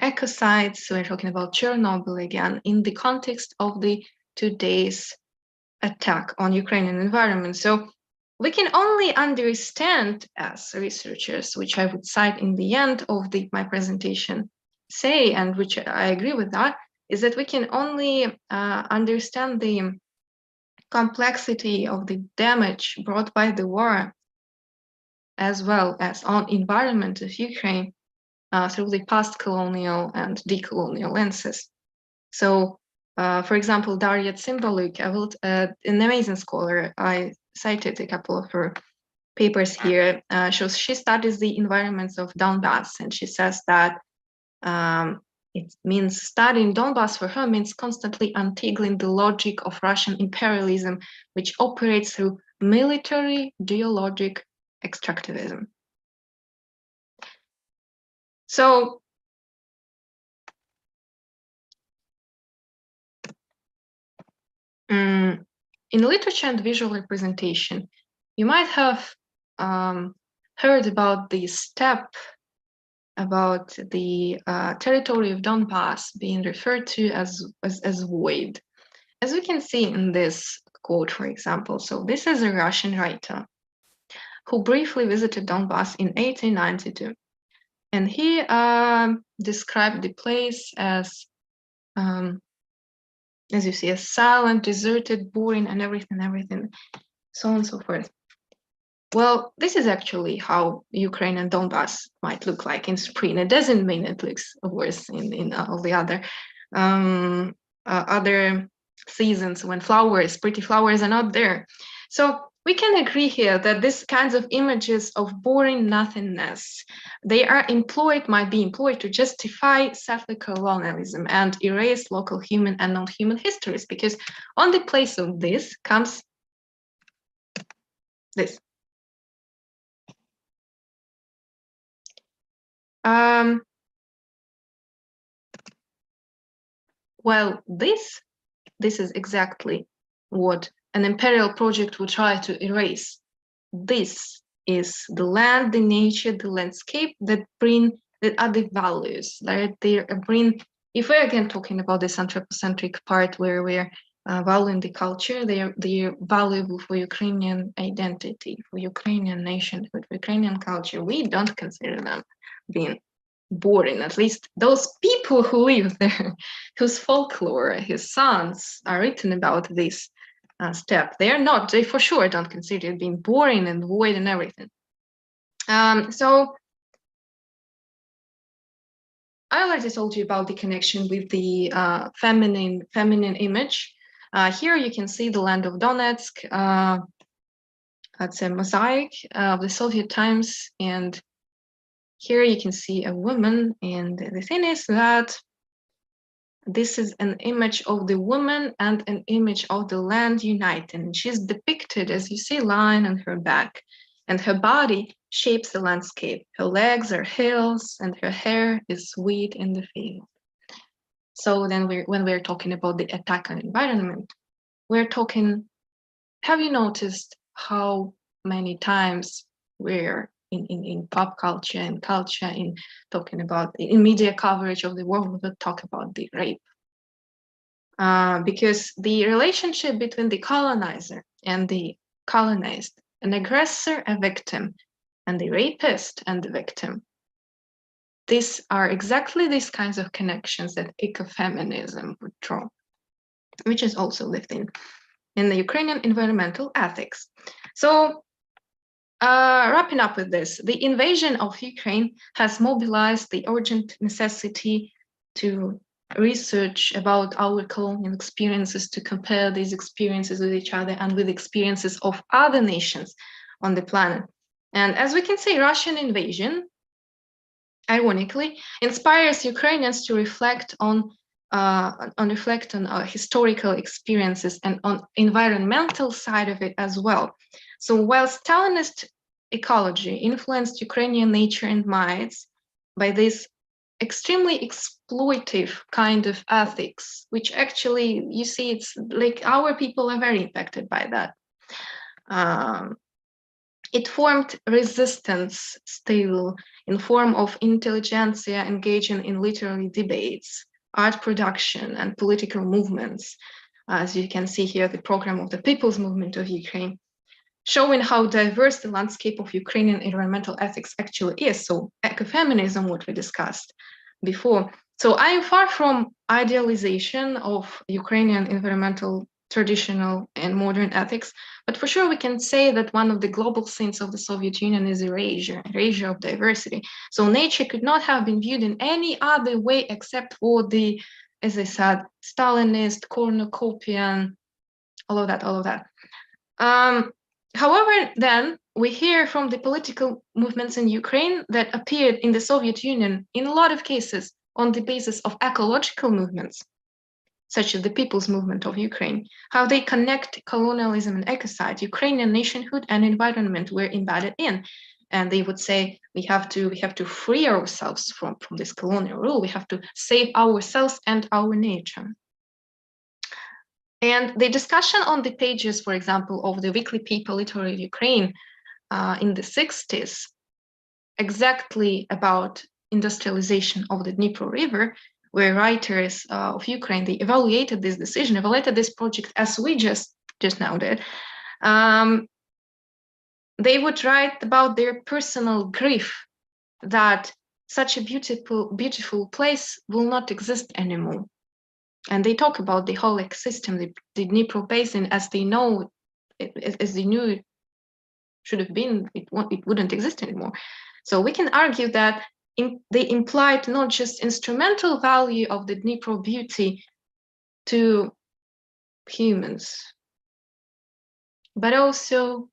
ecocides, we're talking about Chernobyl again, in the context of the today's attack on Ukrainian environment. So we can only understand as researchers, which I would cite in the end of my presentation, say, and which I agree with that, is that we can only understand the complexity of the damage brought by the war, as well as on environment of Ukraine through the post-colonial and decolonial lenses. So For example, Darya Tsimbaluk, an amazing scholar, I cited a couple of her papers here. She studies the environments of Donbass, and she says that it means studying Donbass for her means constantly untangling the logic of Russian imperialism, which operates through military ideologic extractivism. So, in literature and visual representation, you might have heard about the steppe, about the territory of Donbass being referred to as void. As we can see in this quote, for example, so this is a Russian writer who briefly visited Donbass in 1892. And he described the place as you see, as silent, deserted, boring, and everything, so on and so forth. Well, this is actually how Ukraine and Donbass might look like in spring. It doesn't mean it looks worse in all the other seasons when pretty flowers are not there. So we can agree here that these kinds of images of boring nothingness, might be employed to justify settler colonialism and erase local human and non-human histories, because on the place of this comes this. Well, this is exactly what an imperial project would try to erase. This is the land, the nature, the landscape that are the values, that they bring. If we're again talking about this anthropocentric part where we're valuing the culture, they're valuable for Ukrainian identity, for Ukrainian nationhood, for Ukrainian culture. We don't consider them being boring, at least those people who live there, whose folklore, his songs are written about this steppe. They for sure don't consider it being boring and void and everything. So I already told you about the connection with the feminine image. Here you can see the land of Donetsk. That's a mosaic of the Soviet times, and here you can see a woman, and the thing is that this is an image of the woman and an image of the land united. And she's depicted, as you see, lying on her back, and her body shapes the landscape. Her legs are hills, and her hair is wheat in the field. So then when we're talking about the attack on environment, we're talking, have you noticed how many times we're in pop culture and culture, in talking about, in media coverage of the war, we will talk about the rape. Because the relationship between the colonizer and the colonized, an aggressor, a victim, and the rapist and the victim, these are exactly these kinds of connections that ecofeminism would draw, which is also lived in the Ukrainian Environmental Ethics. So wrapping up with this, the invasion of Ukraine has mobilized the urgent necessity to research about our colonial experiences, to compare these experiences with each other and with experiences of other nations on the planet. And as we can see, Russian invasion, ironically, inspires Ukrainians to reflect on historical experiences and on environmental side of it as well. So while Stalinist ecology influenced Ukrainian nature and minds by this extremely exploitive kind of ethics, which actually, you see, it's like our people are very impacted by that. It formed resistance still in form of intelligentsia engaging in literary debates, art production, and political movements. As you can see here, the program of the People's Movement of Ukraine, showing how diverse the landscape of Ukrainian environmental ethics actually is. So ecofeminism, what we discussed before. So I am far from idealization of Ukrainian environmental traditional and modern ethics, but for sure we can say that one of the global sins of the Soviet Union is erasure of diversity. So nature could not have been viewed in any other way except for the as I said, Stalinist, cornucopian, all of that. However, then we hear from the political movements in Ukraine that appeared in the Soviet Union in a lot of cases on the basis of ecological movements, such as the People's Movement of Ukraine, how they connect colonialism and ecocide, Ukrainian nationhood and environment were embedded in. And they would say, we have to free ourselves from this colonial rule. We have to save ourselves and our nature. And the discussion on the pages, for example, of the weekly People Literary Ukraine in the 60s, exactly about industrialization of the Dnipro River, where writers of Ukraine, they evaluated this decision, evaluated this project as we just now did. They would write about their personal grief that such a beautiful place will not exist anymore. And they talk about the whole ecosystem, the Dnipro Basin, as they know, as they knew it should have been, it wouldn't exist anymore. So we can argue that they implied not just instrumental value of the Dnipro beauty to humans, but also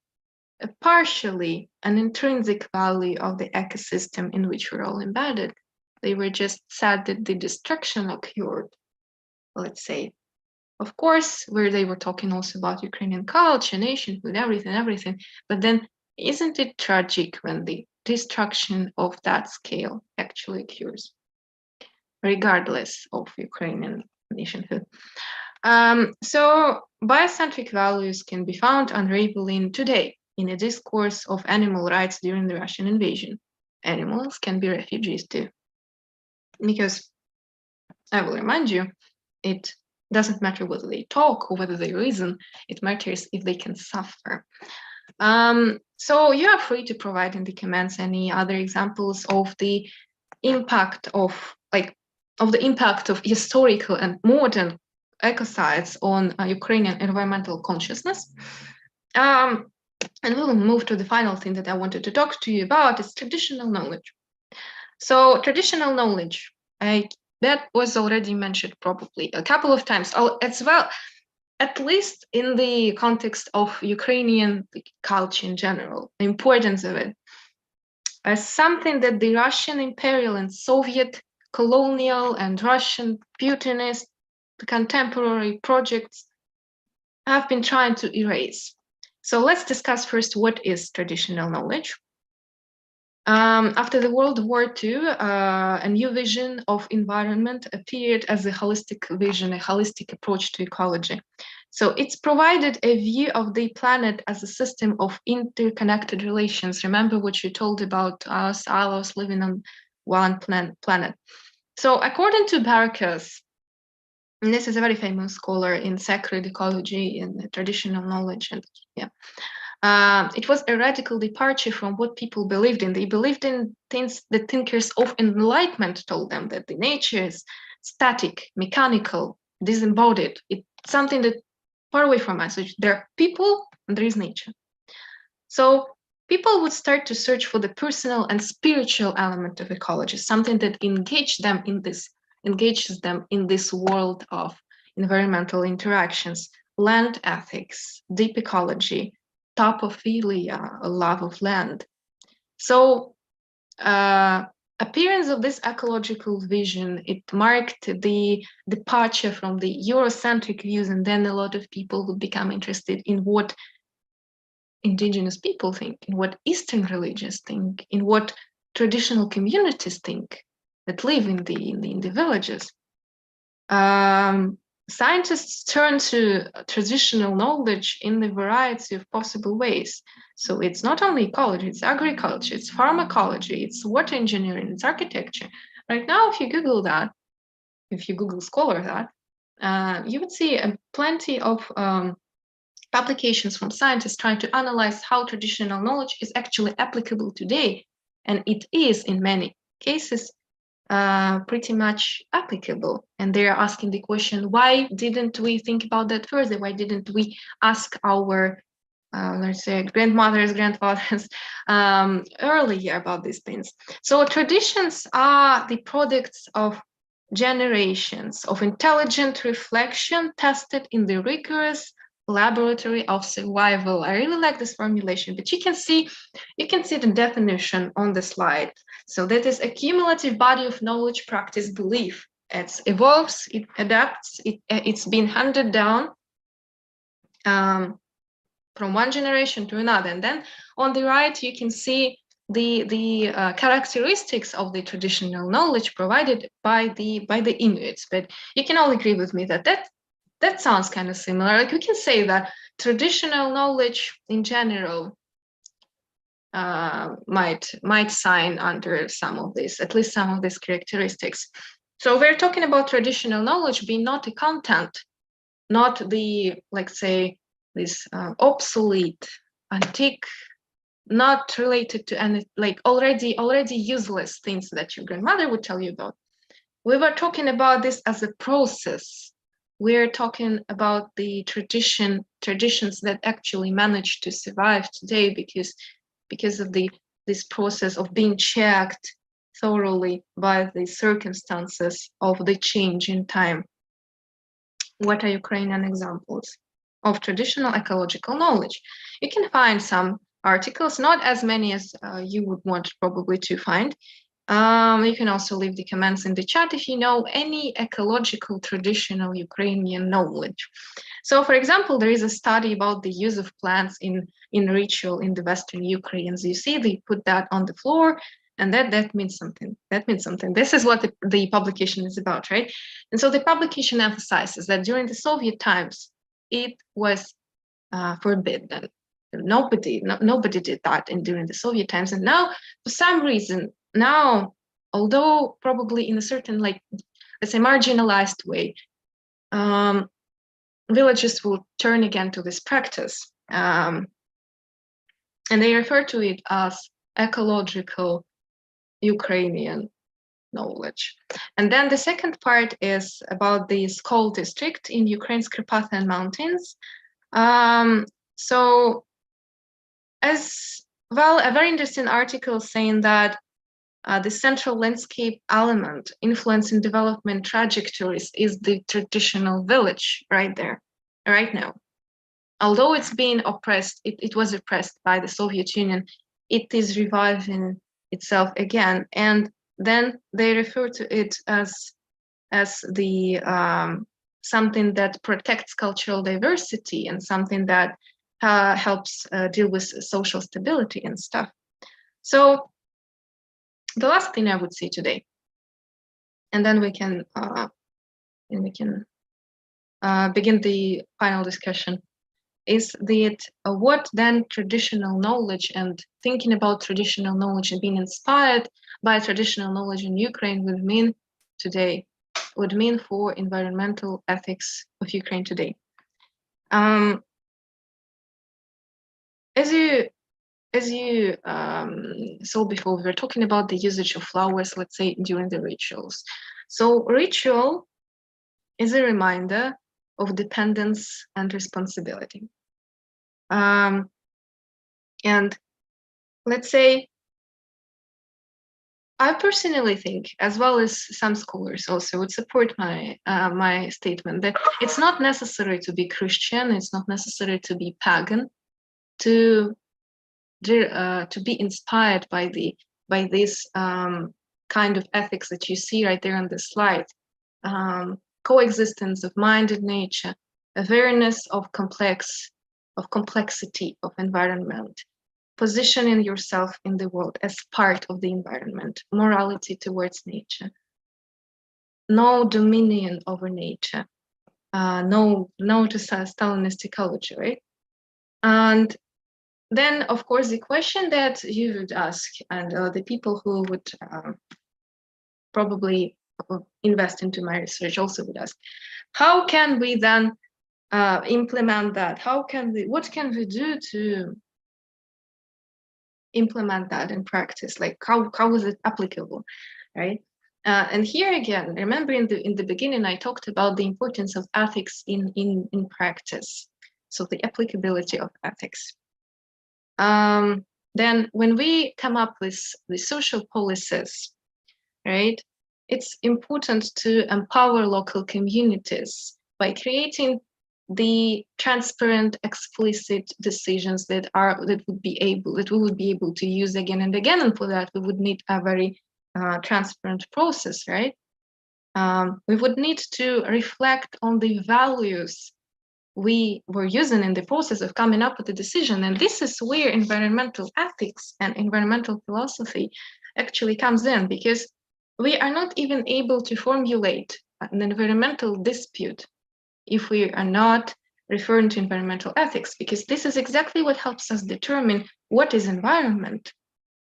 partially an intrinsic value of the ecosystem in which we're all embedded. They were just sad that the destruction occurred, let's say. Of course, where they were talking also about Ukrainian culture, nationhood, everything. But then isn't it tragic when the destruction of that scale actually occurs, regardless of Ukrainian nationhood? So biocentric values can be found unraveling today in a discourse of animal rights during the Russian invasion. Animals can be refugees too. Because I will remind you, it doesn't matter whether they talk or whether they reason, it matters if they can suffer. So you are free to provide in the comments any other examples of the impact of historical and modern ecocides on Ukrainian environmental consciousness. And we will move to the final thing that I wanted to talk to you about is traditional knowledge. So traditional knowledge, that was already mentioned probably a couple of times as well, at least in the context of Ukrainian culture in general, the importance of it as something that the Russian imperial and Soviet colonial and Russian Putinist contemporary projects have been trying to erase. So let's discuss first what is traditional knowledge. After the World War II, a new vision of environment appeared as a holistic vision, a holistic approach to ecology. So it's provided a view of the planet as a system of interconnected relations. Remember what you told about us, allos living on one planet. So according to Barkas, and this is a very famous scholar in sacred ecology and traditional knowledge, and it was a radical departure from what people believed in. They believed in things the thinkers of enlightenment told them, that the nature is static, mechanical, disembodied. It's something that far away from us. There are people and there is nature. So people would start to search for the personal and spiritual element of ecology, something that engages them in this world of environmental interactions, land ethics, deep ecology, topophilia, a love of land. So appearance of this ecological vision, it marked the departure from the Eurocentric views, and then a lot of people would become interested in what indigenous people think, in what Eastern religions think, in what traditional communities think that live in the villages. Scientists turn to traditional knowledge in the variety of possible ways. So it's not only ecology, it's agriculture, it's pharmacology, it's water engineering, it's architecture. Right now, if you Google that, if you Google Scholar that, you would see plenty of publications from scientists trying to analyze how traditional knowledge is actually applicable today. And it is, in many cases, pretty much applicable. And they're asking the question, why didn't we think about that further? Why didn't we ask our, let's say, grandmothers, grandfathers earlier about these things? So traditions are the products of generations of intelligent reflection tested in the rigorous laboratory of survival. I really like this formulation, but you can see the definition on the slide. So that is a cumulative body of knowledge, practice, belief. It evolves, it adapts, it's been handed down from one generation to another. And then on the right, you can see the characteristics of the traditional knowledge provided by the Inuits. But you can all agree with me that sounds kind of similar. Like, we can say that traditional knowledge in general might sign under some of this, at least some of these characteristics. So we're talking about traditional knowledge being not a content, not the, like, say, this obsolete, antique, not related to any, like, already useless things that your grandmother would tell you about. We were talking about this as a process. We're talking about the traditions that actually manage to survive today because of this process of being checked thoroughly by the circumstances of the change in time. What are Ukrainian examples of traditional ecological knowledge? You can find some articles, not as many as you would want probably to find. You can also leave the comments in the chat if you know any ecological traditional Ukrainian knowledge. So, for example, there is a study about the use of plants in ritual in the Western Ukraine. As you see, they put that on the floor, and that means something. That means something. This is what the publication is about, right? And so the publication emphasizes that during the Soviet times, it was forbidden. Nobody did that during the Soviet times. And now, for some reason, now, although probably in a certain, like, let's say, marginalized way, villages will turn again to this practice. And they refer to it as ecological Ukrainian knowledge. And then the second part is about the Skol district in Ukraine's Carpathian Mountains. So, as well, a very interesting article saying that the central landscape element influencing development trajectories is the traditional village right there, right now. Although it's being oppressed, it was oppressed by the Soviet Union, it is reviving itself again. And then they refer to it as the something that protects cultural diversity and something that helps deal with social stability and stuff. So the last thing I would say today, and then we can begin the final discussion, is that what then traditional knowledge and thinking about traditional knowledge and being inspired by traditional knowledge in Ukraine would mean today, would mean for environmental ethics of Ukraine today. As you saw before, we were talking about the usage of flowers, let's say, during the rituals. So ritual is a reminder of dependence and responsibility. And let's say, I personally think, as well as some scholars also would support my my statement, that it's not necessary to be Christian, it's not necessary to be pagan to be inspired by this kind of ethics that you see right there on the slide. Coexistence of mind and nature, awareness of complexity of environment, positioning yourself in the world as part of the environment, morality towards nature, no dominion over nature, no to Stalinist ecology, right? And then, of course, the question that you would ask, and the people who would probably invest into my research also would ask, how can we then implement that? What can we do to implement that in practice? Like, how is it applicable, right? And here again, remember in the beginning, I talked about the importance of ethics in practice. So the applicability of ethics. Then when we come up with the social policies, right? it's important to empower local communities by creating the transparent, explicit decisions that we would be able to use again and again. And for that, we would need a very transparent process, right? We would need to reflect on the values we were using in the process of coming up with the decision. And this is where environmental ethics and environmental philosophy actually comes in, because we are not even able to formulate an environmental dispute if we are not referring to environmental ethics, because this is exactly what helps us determine what is environment.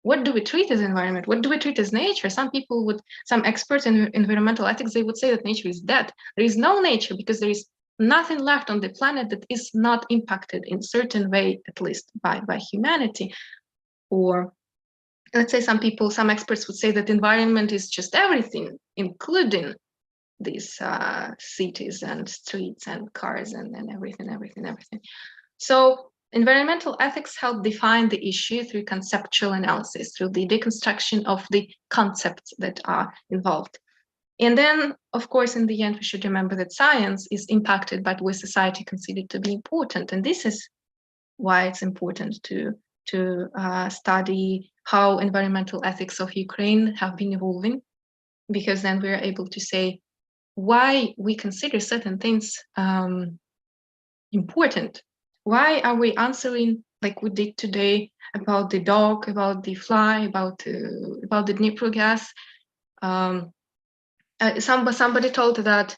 What do we treat as environment? What do we treat as nature? Some experts in environmental ethics, they would say that nature is dead. There is no nature because there is nothing left on the planet that is not impacted in certain way, at least by humanity. Or let's say some experts would say that environment is just everything, including these cities and streets and cars and everything. So environmental ethics help define the issue through conceptual analysis, through the deconstruction of the concepts that are involved. And then, of course, in the end, we should remember that science is impacted by what society considered to be important. And this is why it's important to study how environmental ethics of Ukraine have been evolving, because then we're able to say why we consider certain things important. Why are we answering like we did today about the dog, about the fly, about the Dnipro gas? Somebody told that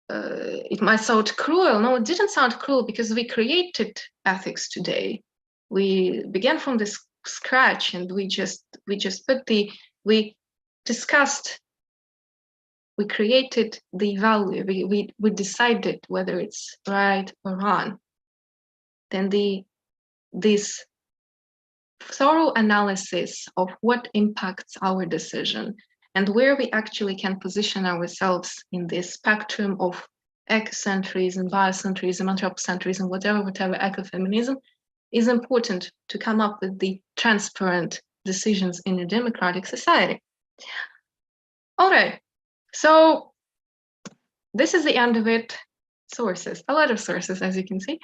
it might sound cruel. No, it didn't sound cruel, because we created ethics today. We began from the scratch, and we discussed. We created the value. We decided whether it's right or wrong. Then this thorough analysis of what impacts our decision and where we actually can position ourselves in this spectrum of ecocentrism, biocentrism, anthropocentrism, whatever ecofeminism, is important to come up with the transparent decisions in a democratic society. All right. So this is the end of it. Sources, a lot of sources, as you can see.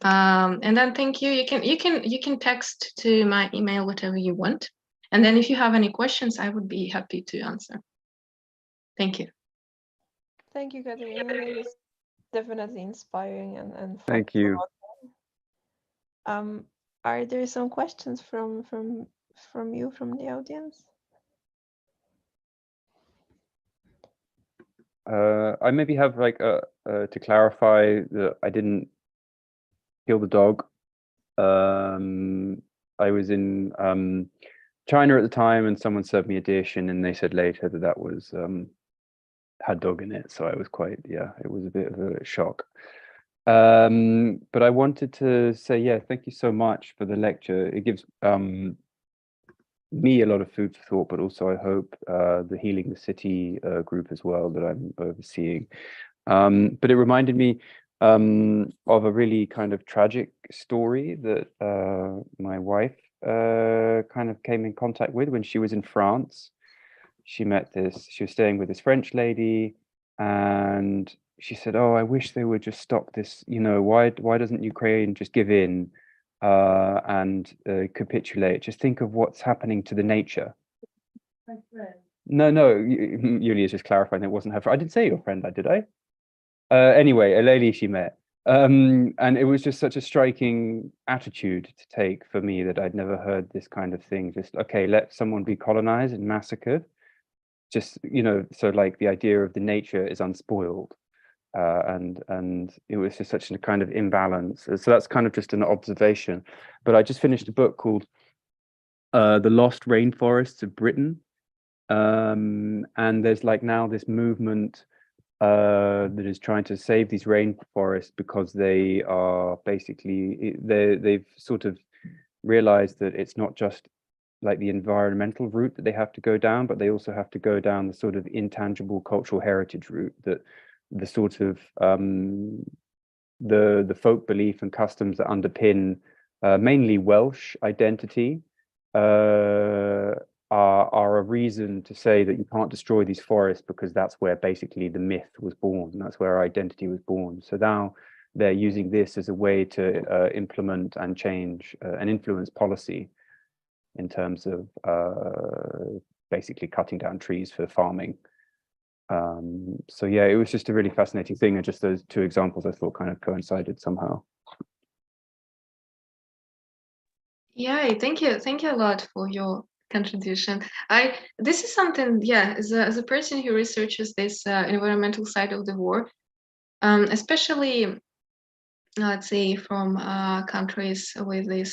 And then thank you. You can text to my email whatever you want. And then if you have any questions, I would be happy to answer. Thank you. Thank you, Kateryna. It was definitely inspiring and Thank you. Are there some questions from you, from the audience? I maybe have like to clarify that I didn't kill the dog. I was in China at the time, and someone served me a dish, and then they said later that was had dog in it. So I was quite, it was a bit of a shock. But I wanted to say, thank you so much for the lecture. It gives me a lot of food for thought, but also I hope the Healing the City group as well that I'm overseeing. But it reminded me of a really kind of tragic story that my wife kind of came in contact with when she was in France. She was staying with this French lady, and she said, "Oh, I wish they would just stop this. You know, why doesn't Ukraine just give in and capitulate? Just think of what's happening to the nature." My friend. No, Yulia's just clarifying it wasn't her friend. I didn't say your friend, did I? Anyway, a lady she met. And it was just such a striking attitude to take for me that I'd never heard this kind of thing. Just, okay, let someone be colonized and massacred. Just, so like the idea of the nature is unspoiled. And it was just such a kind of imbalance. So that's kind of just an observation. But I just finished a book called The Lost Rainforests of Britain. And there's like now this movement that is trying to save these rainforests because they are basically, they've sort of realized that it's not just like the environmental route that they have to go down, but they also have to go down the sort of intangible cultural heritage route, that the sort of the folk belief and customs that underpin mainly Welsh identity are a reason to say that you can't destroy these forests because that's where basically the myth was born. That's where our identity was born. So now they're using this as a way to implement and change and influence policy in terms of basically cutting down trees for farming. So yeah, it was just a really fascinating thing, and just those two examples I thought kind of coincided somehow. Yeah, thank you a lot for your contribution. This is something, yeah, as a person who researches this environmental side of the war, especially let's say from countries with this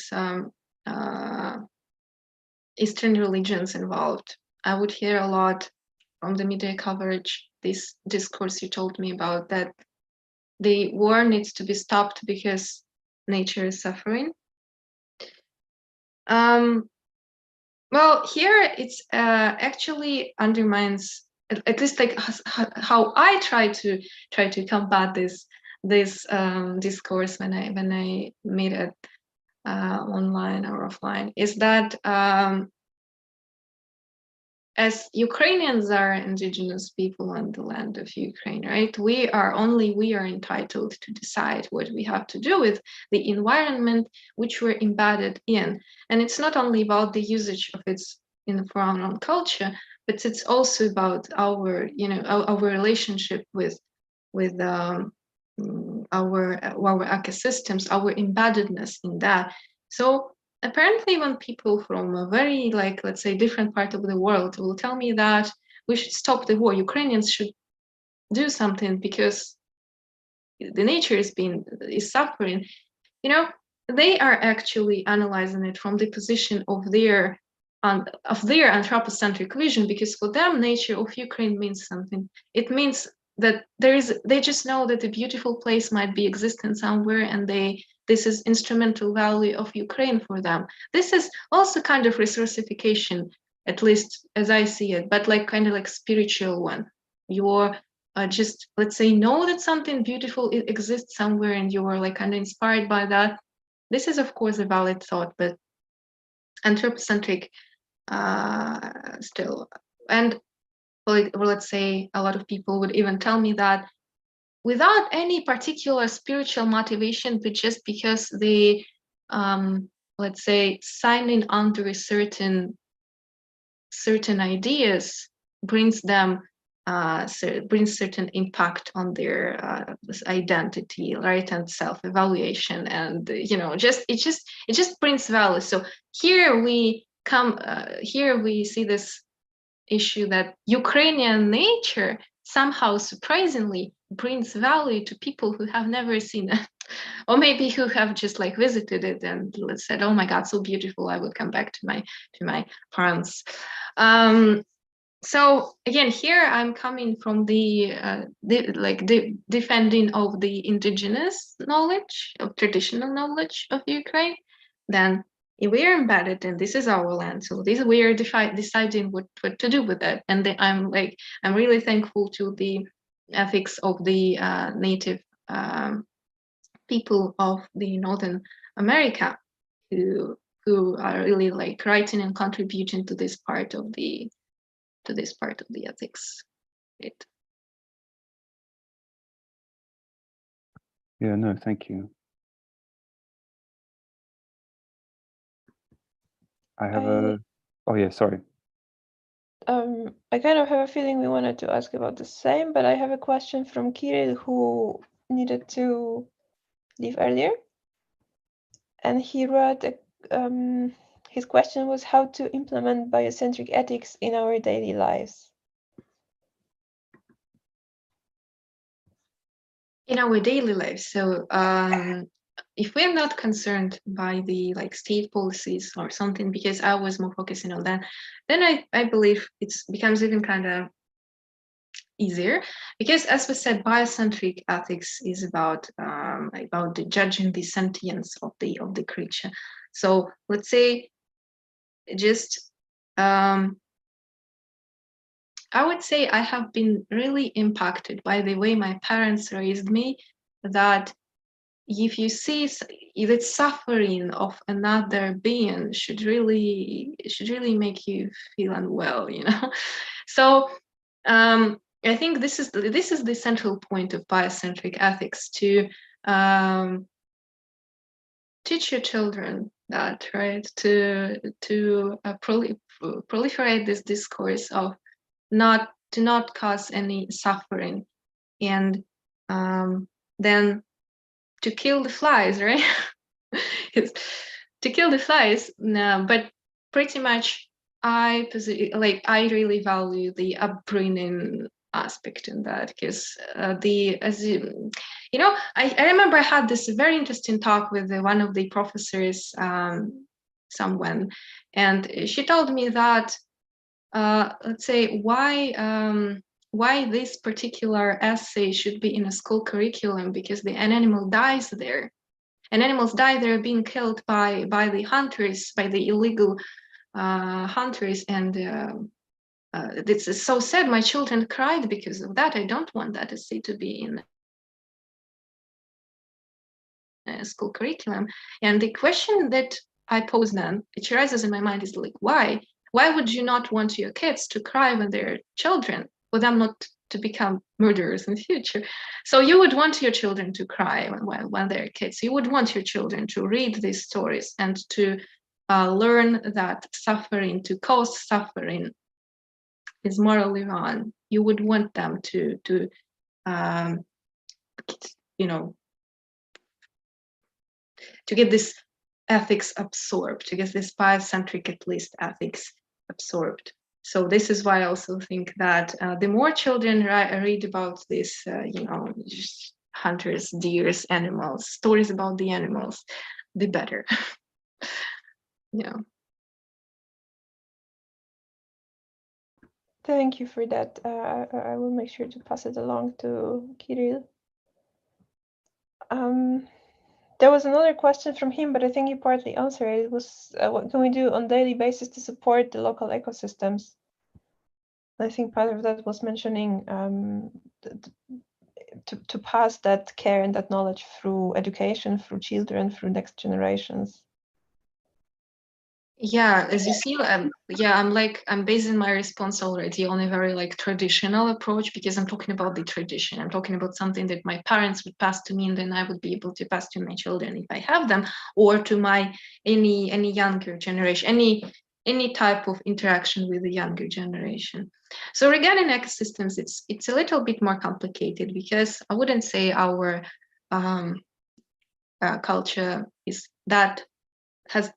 Eastern religions involved, I would hear a lot from the media coverage, this discourse you told me about, that the war needs to be stopped because nature is suffering. Well, here it's actually undermines, at least like how I try to combat this discourse when I meet it online or offline, is that as Ukrainians are indigenous people on the land of Ukraine, right? We are entitled to decide what we have to do with the environment which we're embedded in. And it's not only about the usage of its for our own culture, but it's also about our, our relationship with our ecosystems, our embeddedness in that. So apparently when people from a very, like, let's say, different part of the world will tell me that we should stop the war, Ukrainians should do something because the nature is suffering, they are actually analyzing it from the position of their anthropocentric vision, because for them, nature of Ukraine means something. It means that they just know that a beautiful place might be existing somewhere, and this is instrumental value of Ukraine for them. This is also kind of resourcification, at least as I see it, but like kind of like spiritual one. You're just, let's say, know that something beautiful exists somewhere, and you are like kind of inspired by that. This is of course a valid thought, but anthropocentric still. And let's say a lot of people would even tell me that without any particular spiritual motivation, but just because they, let's say, signing under certain ideas brings them brings certain impact on their identity, right, and self-evaluation, and it just brings value. So here we see this issue that Ukrainian nature somehow surprisingly brings value to people who have never seen it, or maybe who have just like visited it and said, "Oh my God, so beautiful! I will come back to my parents." So again, here I'm coming from the defending of the indigenous knowledge, of traditional knowledge of Ukraine. Then we are embedded, and this is our land, so we are deciding what to do with it. And I'm really thankful to the ethics of the native people of the Northern America who are really like writing and contributing to this part of the ethics. Right. Yeah, no, thank you. I have oh yeah, sorry. I kind of have a feeling we wanted to ask about the same, but I have a question from Kirill, who needed to leave earlier. And he wrote, his question was how to implement biocentric ethics in our daily lives. In our daily lives. So if we're not concerned by the state policies or something, because I was more focusing on that, then I believe it becomes even kind of easier, because as we said, biocentric ethics is about the judging the sentience of the creature. So let's say just I would say I have been really impacted by the way my parents raised me, that if you see that suffering of another being should really make you feel unwell, you know. So I think this is the central point of biocentric ethics, to teach your children that, right? To proliferate this discourse of to not cause any suffering, and then to kill the flies, right? To kill the flies. No, but pretty much I really value the upbringing aspect in that, because you know, I remember I had this very interesting talk with one of the professors, someone, and she told me that let's say why this particular essay should be in a school curriculum, because an animal dies there, and animals die there being killed by the hunters, by the illegal hunters, and this is so sad. My children cried because of that. I don't want that essay to be in a school curriculum. And the question that I pose then, which arises in my mind, is like, why would you not want your kids to cry when they're children, for them not to become murderers in the future? So you would want your children to cry when they're kids. You would want your children to read these stories and to learn that suffering, to cause suffering, is morally wrong. You would want them to you know, to get this ethics absorbed, to get this biocentric, at least, ethics absorbed. So this is why I also think that the more children read about this, you know, hunters, deers, animals, stories about the animals, the better. Yeah. Thank you for that. I will make sure to pass it along to Kirill. There was another question from him, but I think you partly answered it. It was, what can we do on a daily basis to support the local ecosystems? I think part of that was mentioning to pass that care and that knowledge through education, through children, through next generations. Yeah, as you see, yeah, I'm basing my response already on a very traditional approach, because I'm talking about the tradition. I'm talking about something that my parents would pass to me, and then I would be able to pass to my children if I have them, or to my any younger generation, any type of interaction with the younger generation. So regarding ecosystems, it's a little bit more complicated, because I wouldn't say our culture is has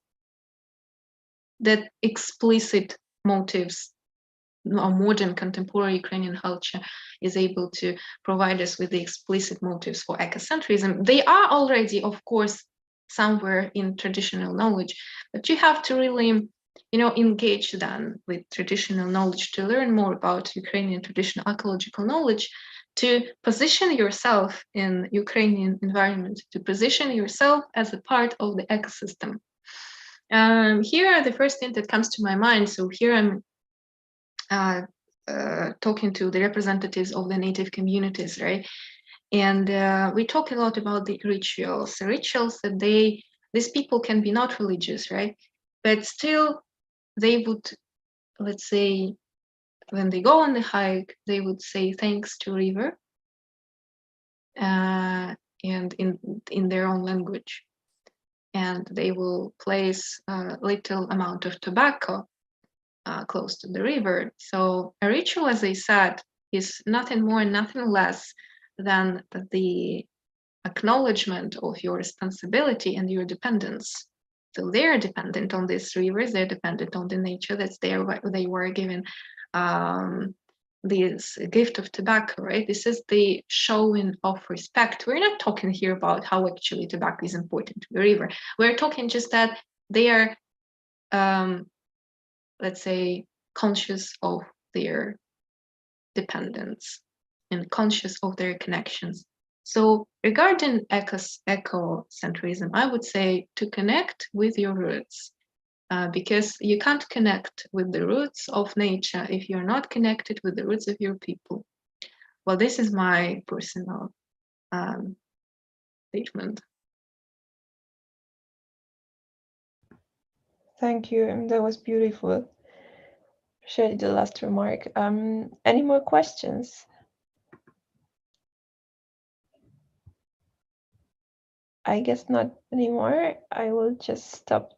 that explicit motives. Our modern contemporary Ukrainian culture is able to provide us with the explicit motives for ecocentrism. They are already, of course, somewhere in traditional knowledge, but you have to really, engage then with traditional knowledge to learn more about Ukrainian traditional ecological knowledge, to position yourself in Ukrainian environment, to position yourself as a part of the ecosystem. Here, the first thing that comes to my mind, so here I'm talking to the representatives of the native communities, right? And we talk a lot about the rituals that these people can be not religious, right? But still, they would, let's say, when they go on the hike, they would say thanks to river, and in their own language. And they will place a little amount of tobacco close to the river. So a ritual, as I said, is nothing more and nothing less than the acknowledgement of your responsibility and your dependence. So they're dependent on these rivers, they're dependent on the nature that's there. They were given this gift of tobacco, right? This is the showing of respect. We're not talking here about how actually tobacco is important to the river. We're talking just that they are, let's say, conscious of their dependence and conscious of their connections. So regarding ecocentrism, I would say to connect with your roots, because you can't connect with the roots of nature if you're not connected with the roots of your people. Well, this is my personal statement. Thank you. That was beautiful. Appreciate the last remark. Any more questions? I guess not anymore. I will just stop